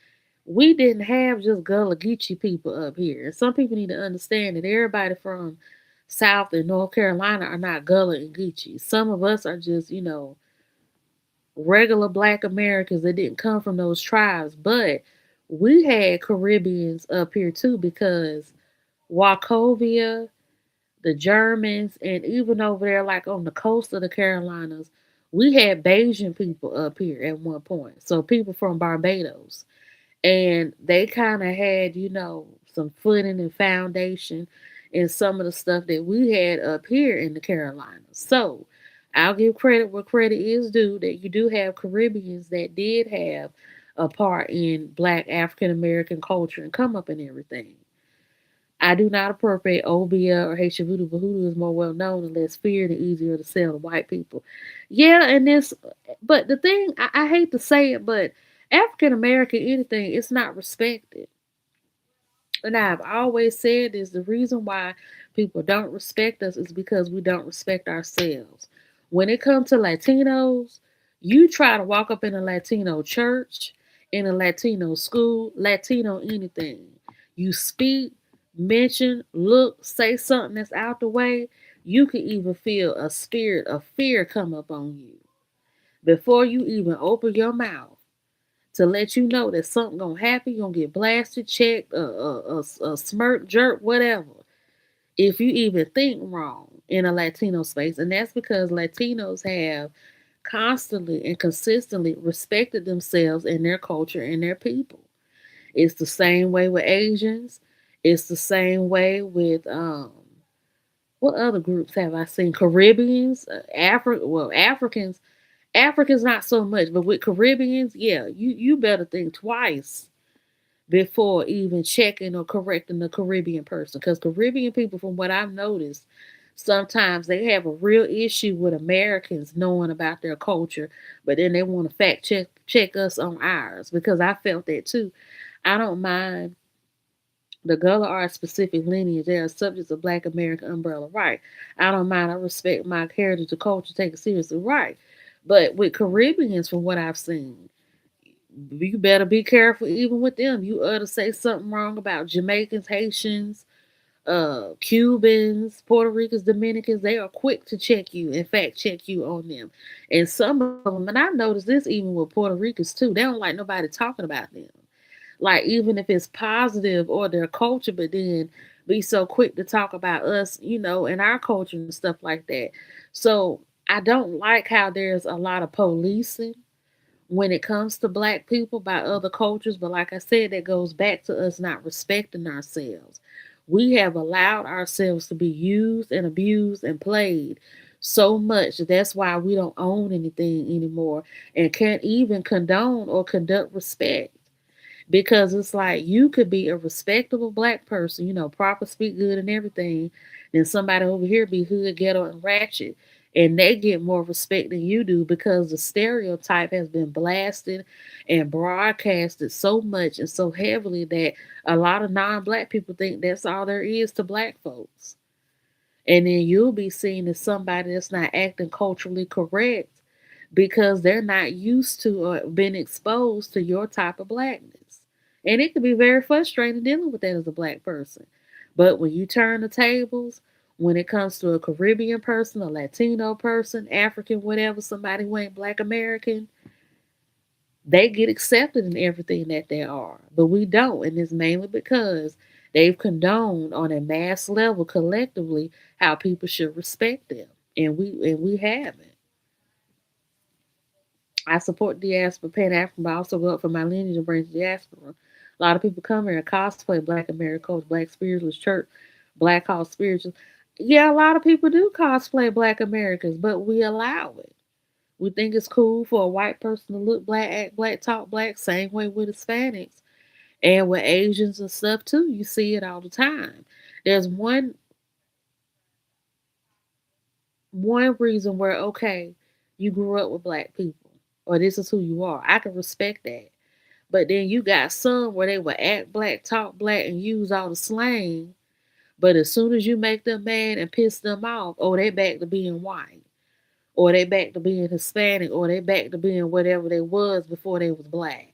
we didn't have just Gullah Geechee people up here. And some people need to understand that everybody from South and North Carolina are not Gullah and Geechee. Some of us are just, regular black Americans that didn't come from those tribes. But we had Caribbeans up here too because Wachovia, the Germans, and even over there, like on the coast of the Carolinas, we had Bayesian people up here at one point. So people from Barbados. And they kind of had, some footing and foundation in some of the stuff that we had up here in the Carolinas. So I'll give credit where credit is due that you do have Caribbeans that did have a part in Black African American culture and come up and everything. I do not appropriate Obia or Haitian voodoo, but voodoo is more well known and less feared and easier to sell to white people. Yeah, and but the thing, I hate to say it, but African American anything, it's not respected. And I've always said this, the reason why people don't respect us is because we don't respect ourselves. When it comes to Latinos, you try to walk up in a Latino church, in a Latino school, Latino anything. You speak, mention, look, say something that's out the way, you can even feel a spirit of fear come up on you before you even open your mouth to let you know that something gonna happen. You're gonna get blasted, checked, a smirk, jerk, whatever. If you even think wrong in a Latino space, and that's because Latinos have constantly and consistently respected themselves and their culture and their people. It's the same way with Asians. It's the same way with what other groups have I seen? Caribbeans, Africans. Africans not so much, but with Caribbeans, yeah, you better think twice before even checking or correcting the Caribbean person. Because Caribbean people, from what I've noticed, sometimes they have a real issue with Americans knowing about their culture, but then they want to fact check us on ours. Because I felt that too. I don't mind the Gullah are a specific lineage. They are subjects of Black American umbrella, right? I don't mind. I respect my heritage and culture, take it seriously, right? But with Caribbeans, from what I've seen, you better be careful even with them. You ought to say something wrong about Jamaicans, Haitians, Cubans, Puerto Ricans, Dominicans. They are quick to check you and fact check you on them. And some of them, and I noticed this even with Puerto Ricans too, they don't like nobody talking about them. Like even if it's positive or their culture, but then be so quick to talk about us, and our culture and stuff like that. So I don't like how there's a lot of policing when it comes to black people by other cultures. But like I said, that goes back to us not respecting ourselves. We have allowed ourselves to be used and abused and played so much. That's why we don't own anything anymore and can't even condone or conduct respect. Because it's like you could be a respectable black person, proper, speak good and everything, then somebody over here be hood, ghetto, and ratchet. And they get more respect than you do because the stereotype has been blasted and broadcasted so much and so heavily that a lot of non black people think that's all there is to black folks. And then you'll be seen as somebody that's not acting culturally correct because they're not used to or been exposed to your type of blackness. And it can be very frustrating dealing with that as a black person. But when you turn the tables, when it comes to a Caribbean person, a Latino person, African, whatever, somebody who ain't black American, they get accepted in everything that they are. But we don't. And it's mainly because they've condoned on a mass level collectively how people should respect them. And we haven't. I support diaspora, Pan African, but I also go up for my lineage and branch diaspora. A lot of people come here and cosplay Black American culture, Black spiritualist church, Black Hall spiritual. Yeah, a lot of people do cosplay Black Americans, but we allow it. We think it's cool for a white person to look black, act black, talk black. Same way with Hispanics and with Asians and stuff too. You see it all the time. There's one reason where okay, you grew up with black people, or this is who you are. I can respect that. But then you got some where they will act black, talk black, and use all the slang. But as soon as you make them mad and piss them off, oh, they back to being white. or they back to being Hispanic, or they back to being whatever they was before they was black.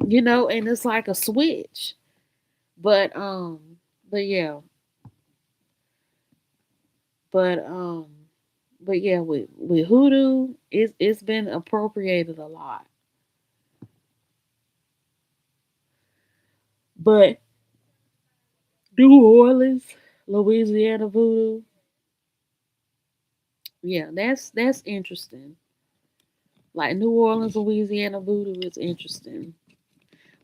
And it's like a switch. But but yeah, but but yeah, with hoodoo, it's been appropriated a lot. But New Orleans, Louisiana voodoo, yeah, that's interesting. Like New Orleans, Louisiana voodoo is interesting.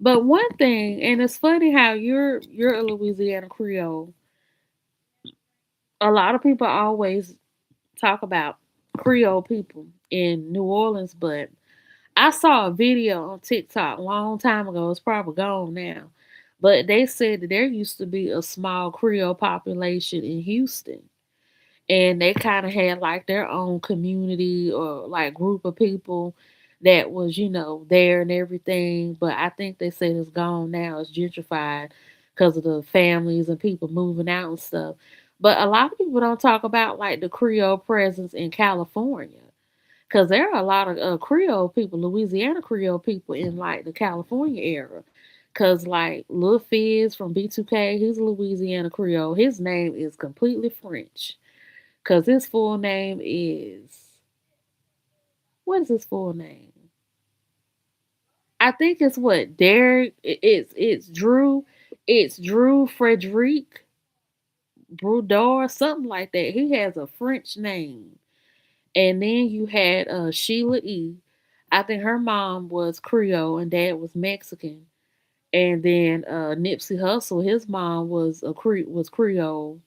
But one thing, and it's funny how you're a Louisiana Creole. A lot of people always talk about Creole people in New Orleans, but I saw a video on TikTok a long time ago. It's probably gone now. But they said that there used to be a small Creole population in Houston. And they kind of had like their own community or like group of people that was, there and everything. But I think they said it's gone now. It's gentrified because of the families and people moving out and stuff. But a lot of people don't talk about like the Creole presence in California. Because there are a lot of Creole people, Louisiana Creole people in like the California area. Because like Lil Fizz from B2K, he's a Louisiana Creole. His name is completely French. Because his full name is, what is his full name? I think it's what Derek. It's Drew Frederic Brudor, something like that. He has a French name. And then you had Sheila E. I think her mom was Creole and dad was Mexican. And then Nipsey Hussle, his mom was Creole.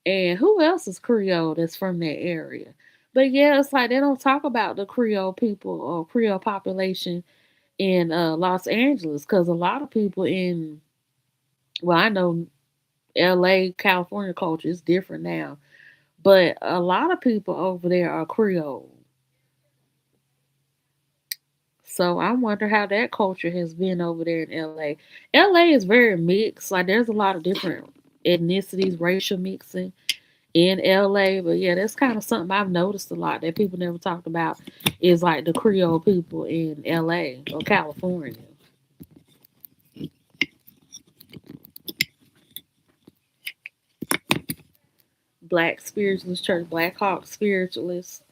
And who else is Creole that's from that area? But yeah, it's like they don't talk about the Creole people or Creole population in Los Angeles because a lot of people well, I know LA, California culture is different now, but a lot of people over there are Creole. So I wonder how that culture has been over there in LA. LA is very mixed. Like there's a lot of different ethnicities, racial mixing in LA. But yeah, that's kind of something I've noticed a lot that people never talked about is like the Creole people in LA or California. Black Spiritualist Church, Black Hawk Spiritualist.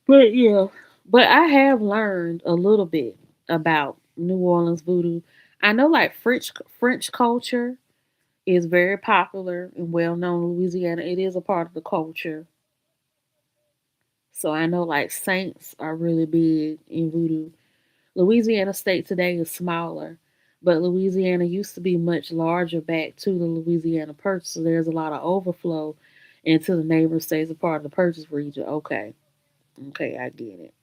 But yeah, but I have learned a little bit about New Orleans voodoo. I know like French culture is very popular and well known in Louisiana. It is a part of the culture. So I know like saints are really big in voodoo. Louisiana state today is smaller, but Louisiana used to be much larger back to the Louisiana Purchase. So there's a lot of overflow into the neighbor states, a part of the Purchase region. Okay, okay, I get it.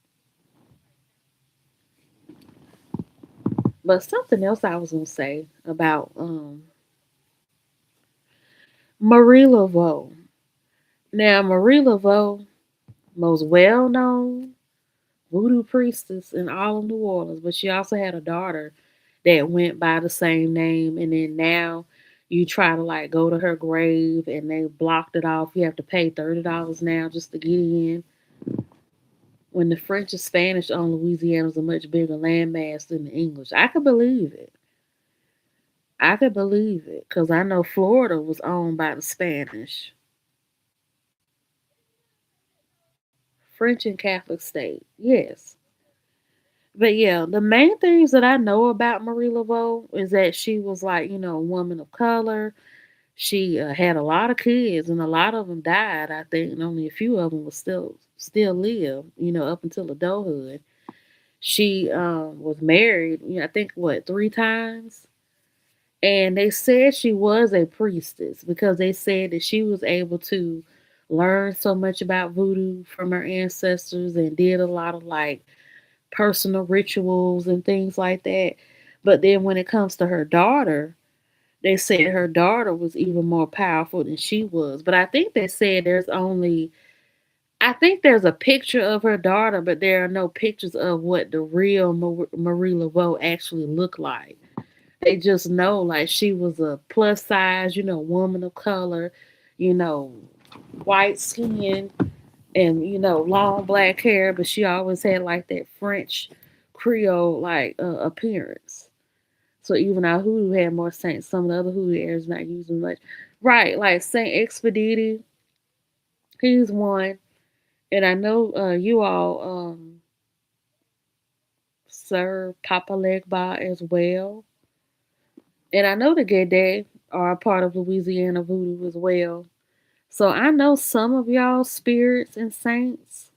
But something else I was gonna say about Marie Laveau. Now Marie Laveau, most well known voodoo priestess in all of New Orleans, but she also had a daughter that went by the same name. And then now you try to like go to her grave and they blocked it off. You have to pay $30 now just to get in. When the French and Spanish on Louisiana is a much bigger landmass than the English. I could believe it. I could believe it because I know Florida was owned by the Spanish, French and Catholic state. Yes. But yeah, the main things that I know about Marie Laveau is that she was like, a woman of color. She had a lot of kids, and a lot of them died. I think, and only a few of them was still live. Up until adulthood. She was married. I think what 3 times, and they said she was a priestess because they said that she was able to learn so much about voodoo from her ancestors and did a lot of like personal rituals and things like that. But then when it comes to her daughter, they said her daughter was even more powerful than she was. But I think they said I think there's a picture of her daughter, but there are no pictures of what the real Marie Laveau actually looked like. They just know like she was a plus size, woman of color, you know, white skin and long black hair, but she always had like that French Creole like appearance. So even our hoodoo had more saints. Some of the other hoodoo airs not using much. Right, like Saint Expediti, he's one. And I know you all serve Papa Legba as well. And I know the Gede are a part of Louisiana voodoo as well. So I know some of y'all spirits and saints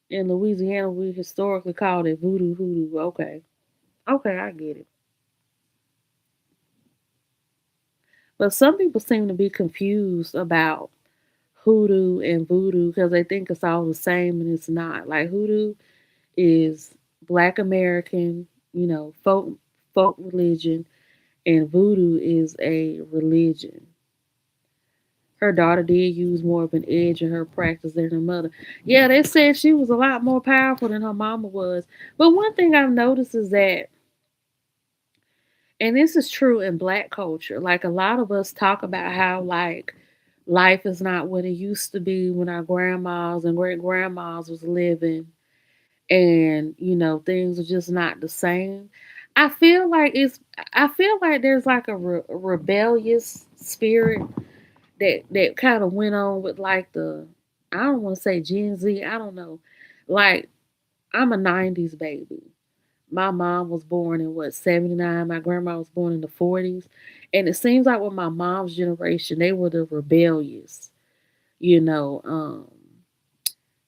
in Louisiana. We historically called it voodoo hoodoo. Okay. Okay, I get it. But some people seem to be confused about hoodoo and voodoo because they think it's all the same and it's not. Like hoodoo is Black American, folk religion, and voodoo is a religion. Her daughter did use more of an edge in her practice than her mother. Yeah, they said she was a lot more powerful than her mama was. But one thing I've noticed is that, and this is true in black culture, like a lot of us talk about how like life is not what it used to be when our grandmas and great grandmas was living and things are just not the same. I feel like there's like a rebellious spirit that kind of went on with like the, I don't want to say Gen Z, I don't know. Like I'm a 90s baby. My mom was born in what, 79, my grandma was born in the 40s, and it seems like with my mom's generation they were the rebellious, you know um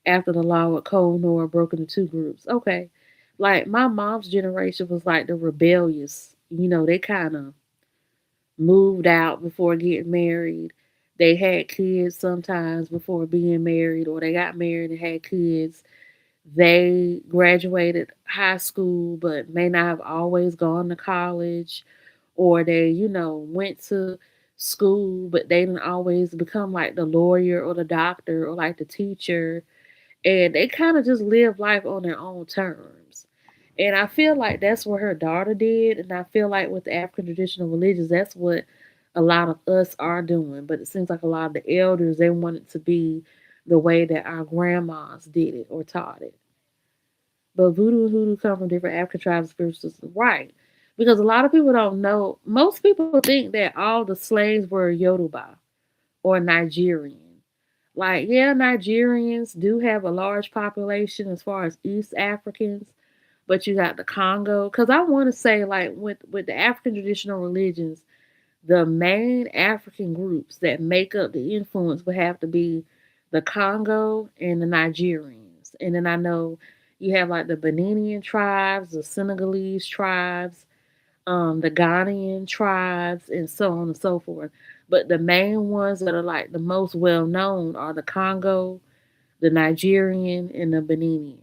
after the law with Code Nora broke into two groups. Okay. Like my mom's generation was like the rebellious. They kind of moved out before getting married. They had kids sometimes before being married, or they got married and had kids. They graduated high school, but may not have always gone to college, or they, went to school, but they didn't always become like the lawyer or the doctor or like the teacher, and they kind of just live life on their own terms. And I feel like that's what her daughter did, and I feel like with the African traditional religions, that's what a lot of us are doing. But it seems like a lot of the elders they want it to be the way that our grandmas did it or taught it. But voodoo and hoodoo come from different African tribes and spiritual systems, right? Because a lot of people don't know. Most people think that all the slaves were Yoruba or Nigerian. Like, yeah, Nigerians do have a large population as far as East Africans, but you got the Congo. Because I want to say, like, with the African traditional religions, the main African groups that make up the influence would have to be the Congo and the Nigerians. And then I know you have like the Beninian tribes, the Senegalese tribes, the Ghanaian tribes, and so on and so forth. But the main ones that are like the most well known are the Congo, the Nigerian, and the Beninian.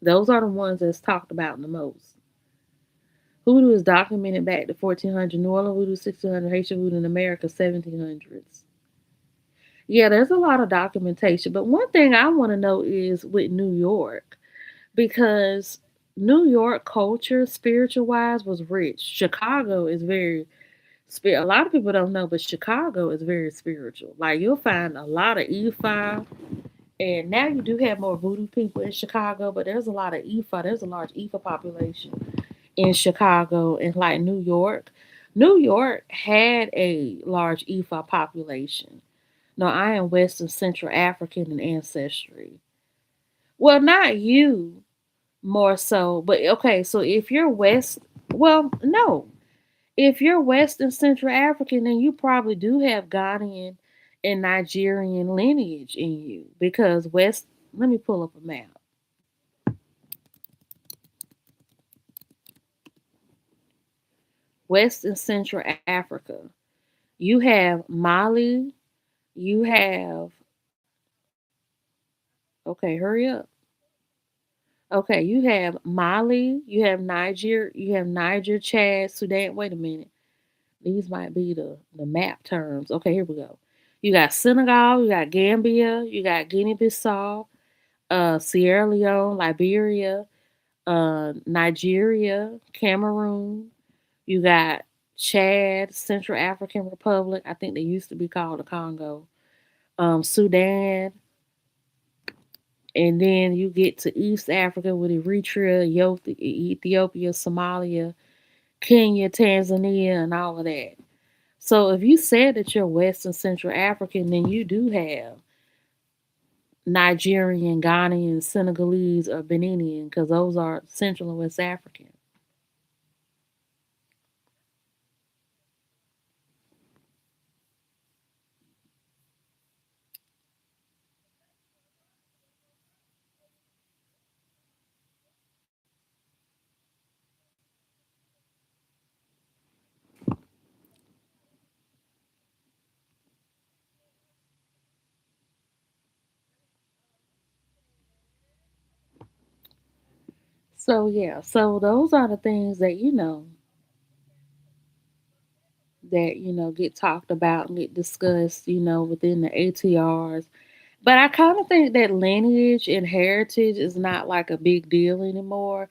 Those are the ones that's talked about the most. Hoodoo is documented back to 1400, New Orleans voodoo 1600, Haitian voodoo in America 1700s. Yeah, there's a lot of documentation. But one thing I want to know is with New York, because New York culture, spiritual wise, was rich. Chicago is very spirit. A lot of people don't know, but Chicago is very spiritual. Like you'll find a lot of Ifa, and now you do have more voodoo people in Chicago, but there's a lot of Ifa. There's a large Ifa population in Chicago and like New York. New York had a large Ifa population. No, I am West and Central African in ancestry. Well, not you more so, but okay, so if you're West, well, no. If you're West and Central African, then you probably do have Ghanaian and Nigerian lineage in you because West, let me pull up a map. West and Central Africa. You have Mali, you have, okay, hurry up. Okay, you have Mali, you have Niger, Chad, Sudan. Wait a minute. These might be the map terms. Okay, here we go. You got Senegal, you got Gambia, you got Guinea Bissau, Sierra Leone, Liberia, Nigeria, Cameroon. You got Chad, Central African Republic. I think they used to be called the Congo. Sudan, and then you get to East Africa with Eritrea, Ethiopia, Somalia, Kenya, Tanzania, and all of that. So if you said that you're West and Central African, then you do have Nigerian, Ghanaian, Senegalese, or Beninian, because those are Central and West African. So yeah, so those are the things that get talked about and get discussed, within the ATRs. But I kind of think that lineage and heritage is not like a big deal anymore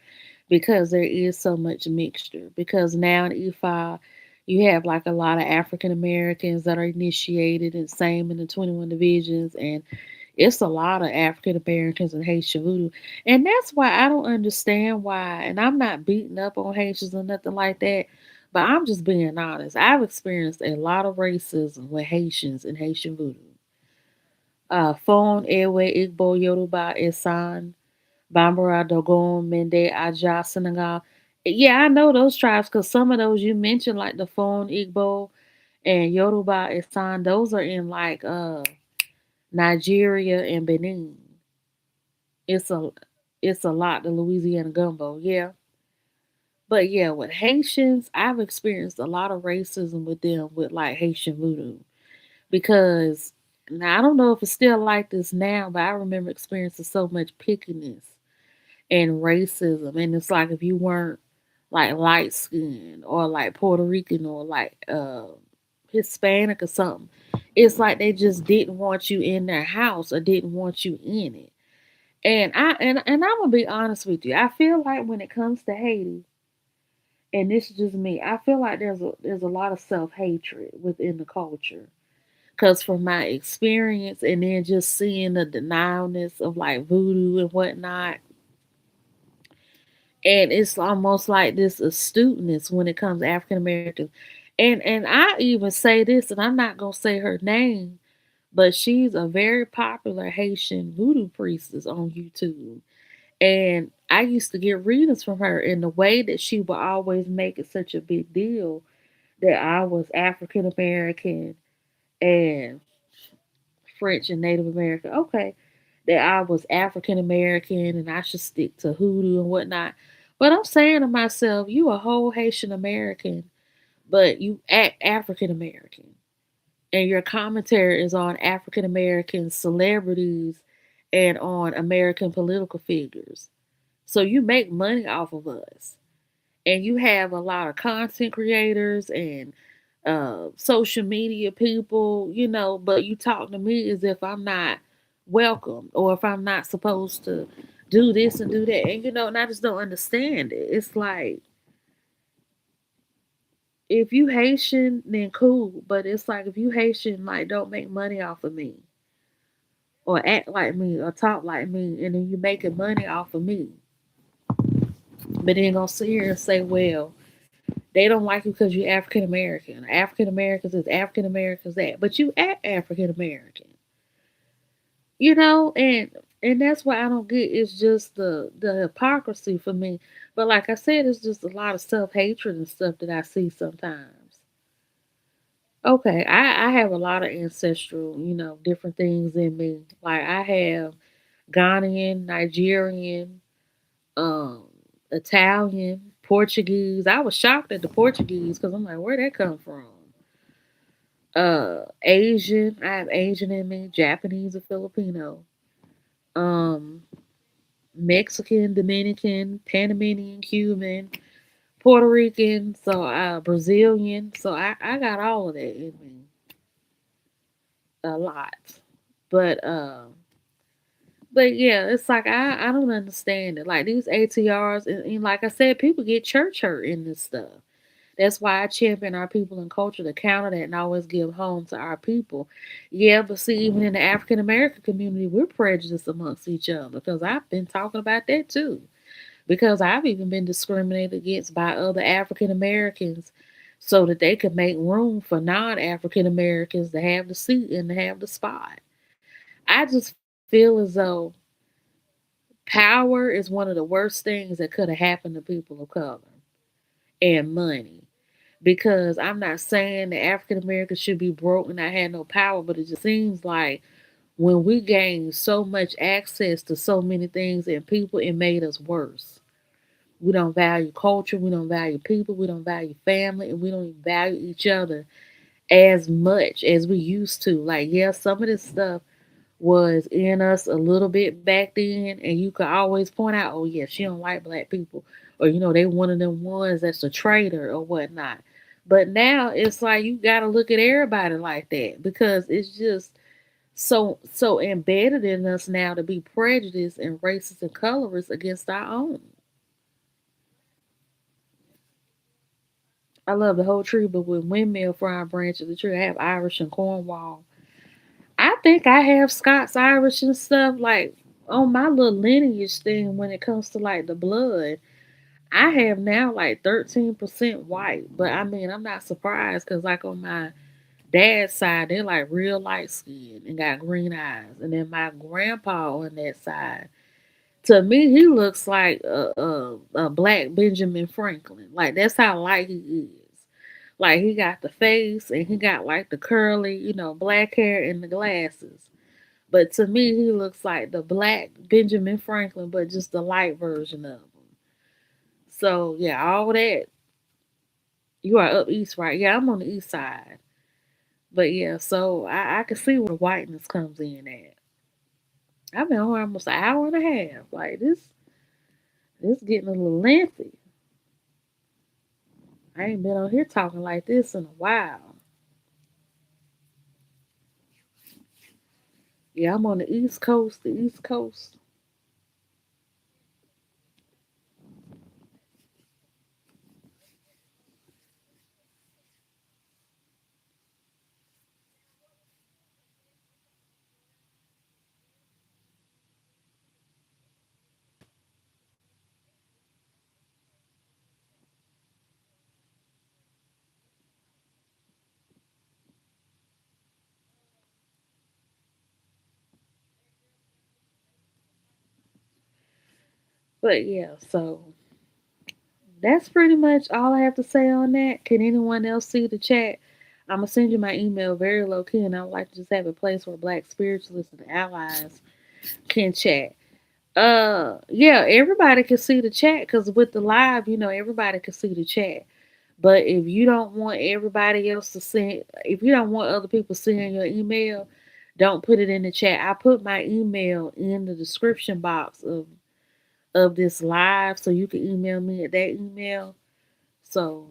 because there is so much mixture. Because now in EFI, you have like a lot of African Americans that are initiated, and same in the 21 divisions, and it's a lot of African Americans in Haitian voodoo. And that's why I don't understand why, and I'm not beating up on Haitians or nothing like that, but I'm just being honest. I've experienced a lot of racism with Haitians and Haitian voodoo. Fon, Ewe, Igbo, Yoruba, Isan, Bambara, Dogon, Mende, Aja, Senegal. Yeah, I know those tribes because some of those you mentioned, like the Fon, Igbo, and Yoruba, Isan, those are in like Nigeria and Benin. It's a lot. The Louisiana gumbo, yeah. But yeah, with Haitians, I've experienced a lot of racism with them with like Haitian voodoo because now I don't know if it's still like this now, but I remember experiencing so much pickiness and racism, and it's like if you weren't like light skinned or like Puerto Rican or like Hispanic or something, it's like they just didn't want you in their house or didn't want you in it. And I'm gonna be honest with you. I feel like when it comes to Haiti, and this is just me, I feel like there's a lot of self hatred within the culture. Cause from my experience, and then just seeing the denialness of like voodoo and whatnot, and it's almost like this astuteness when it comes to African Americans. And I even say this, and I'm not gonna say her name, but she's a very popular Haitian voodoo priestess on YouTube. And I used to get readings from her, and the way that she would always make it such a big deal that I was African American and French and Native American. Okay, that I was African American and I should stick to hoodoo and whatnot. But I'm saying to myself, you a whole Haitian American, but you act African American. And your commentary is on African American celebrities and on American political figures. So you make money off of us. And you have a lot of content creators and social media people, but you talk to me as if I'm not welcome or if I'm not supposed to do this and do that. And I just don't understand it. It's like, if you Haitian, then cool. But it's like, if you Haitian, like, don't make money off of me or act like me or talk like me, and then you making money off of me. But then gonna sit here and say, well, they don't like you because you're African American. African Americans is African Americans that, but you act African American, and that's why I don't get. It's just the hypocrisy for me. But like I said, it's just a lot of self hatred and stuff that I see sometimes. Okay, I have a lot of ancestral, different things in me. Like I have Ghanaian, Nigerian, um, Italian, Portuguese. I was shocked at the Portuguese because I'm like, where would that come from? Asian. I have Asian in me, Japanese or Filipino. Um, Mexican, Dominican, Panamanian, Cuban, Puerto Rican, so Brazilian. So I got all of that in me. A lot. But But yeah, it's like I don't understand it. Like these ATRs, and like I said, people get church hurt in this stuff. That's why I champion our people and culture to counter that and always give home to our people. Yeah, but see, even in the African American community, we're prejudiced amongst each other because I've been talking about that too. Because I've even been discriminated against by other African Americans so that they could make room for non African Americans to have the seat and to have the spot. I just feel as though power is one of the worst things that could have happened to people of color and money. Because I'm not saying that African Americans should be broke and not have no power, but it just seems like when we gained so much access to so many things and people, it made us worse. We don't value culture, we don't value people, we don't value family, and we don't even value each other as much as we used to. Like, yeah, some of this stuff was in us a little bit back then, and you could always point out, oh yeah, she don't like black people, or they one of them ones that's a traitor or whatnot. But now it's like you got to look at everybody like that because it's just so embedded in us now to be prejudiced and racist and colorist against our own. I love the whole tree, but with windmill frying branches, the tree I have Irish and Cornwall. I think I have Scots Irish and stuff like on my little lineage thing when it comes to like the blood. I have now like 13% white, but I mean I'm not surprised because like on my dad's side they're like real light skinned and got green eyes, and then my grandpa on that side, to me he looks like a black Benjamin Franklin. Like that's how light he is. Like he got the face and he got like the curly, black hair and the glasses. But to me, he looks like the black Benjamin Franklin, but just the light version of him. So yeah, all that. You are up east, right? Yeah, I'm on the east side. But yeah, so I can see where the whiteness comes in at. I've been on here almost an hour and a half. Like this getting a little lengthy. I ain't been on here talking like this in a while. Yeah, I'm on the East Coast, the East Coast. But yeah, so that's pretty much all I have to say on that. Can anyone else see the chat? I'm gonna send you my email very low key, and I would like to just have a place where Black spiritualists and allies can chat. Yeah, everybody can see the chat because with the live, everybody can see the chat. But if you don't want everybody else to send, if you don't want other people seeing your email, don't put it in the chat. I put my email in the description box of this live, so you can email me at that email. So,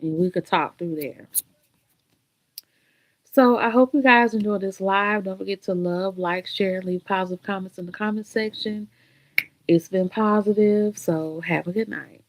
and we could talk through there. So I hope you guys enjoy this live. Don't forget to love, like, share, and leave positive comments in the comment section. It's been positive, so have a good night.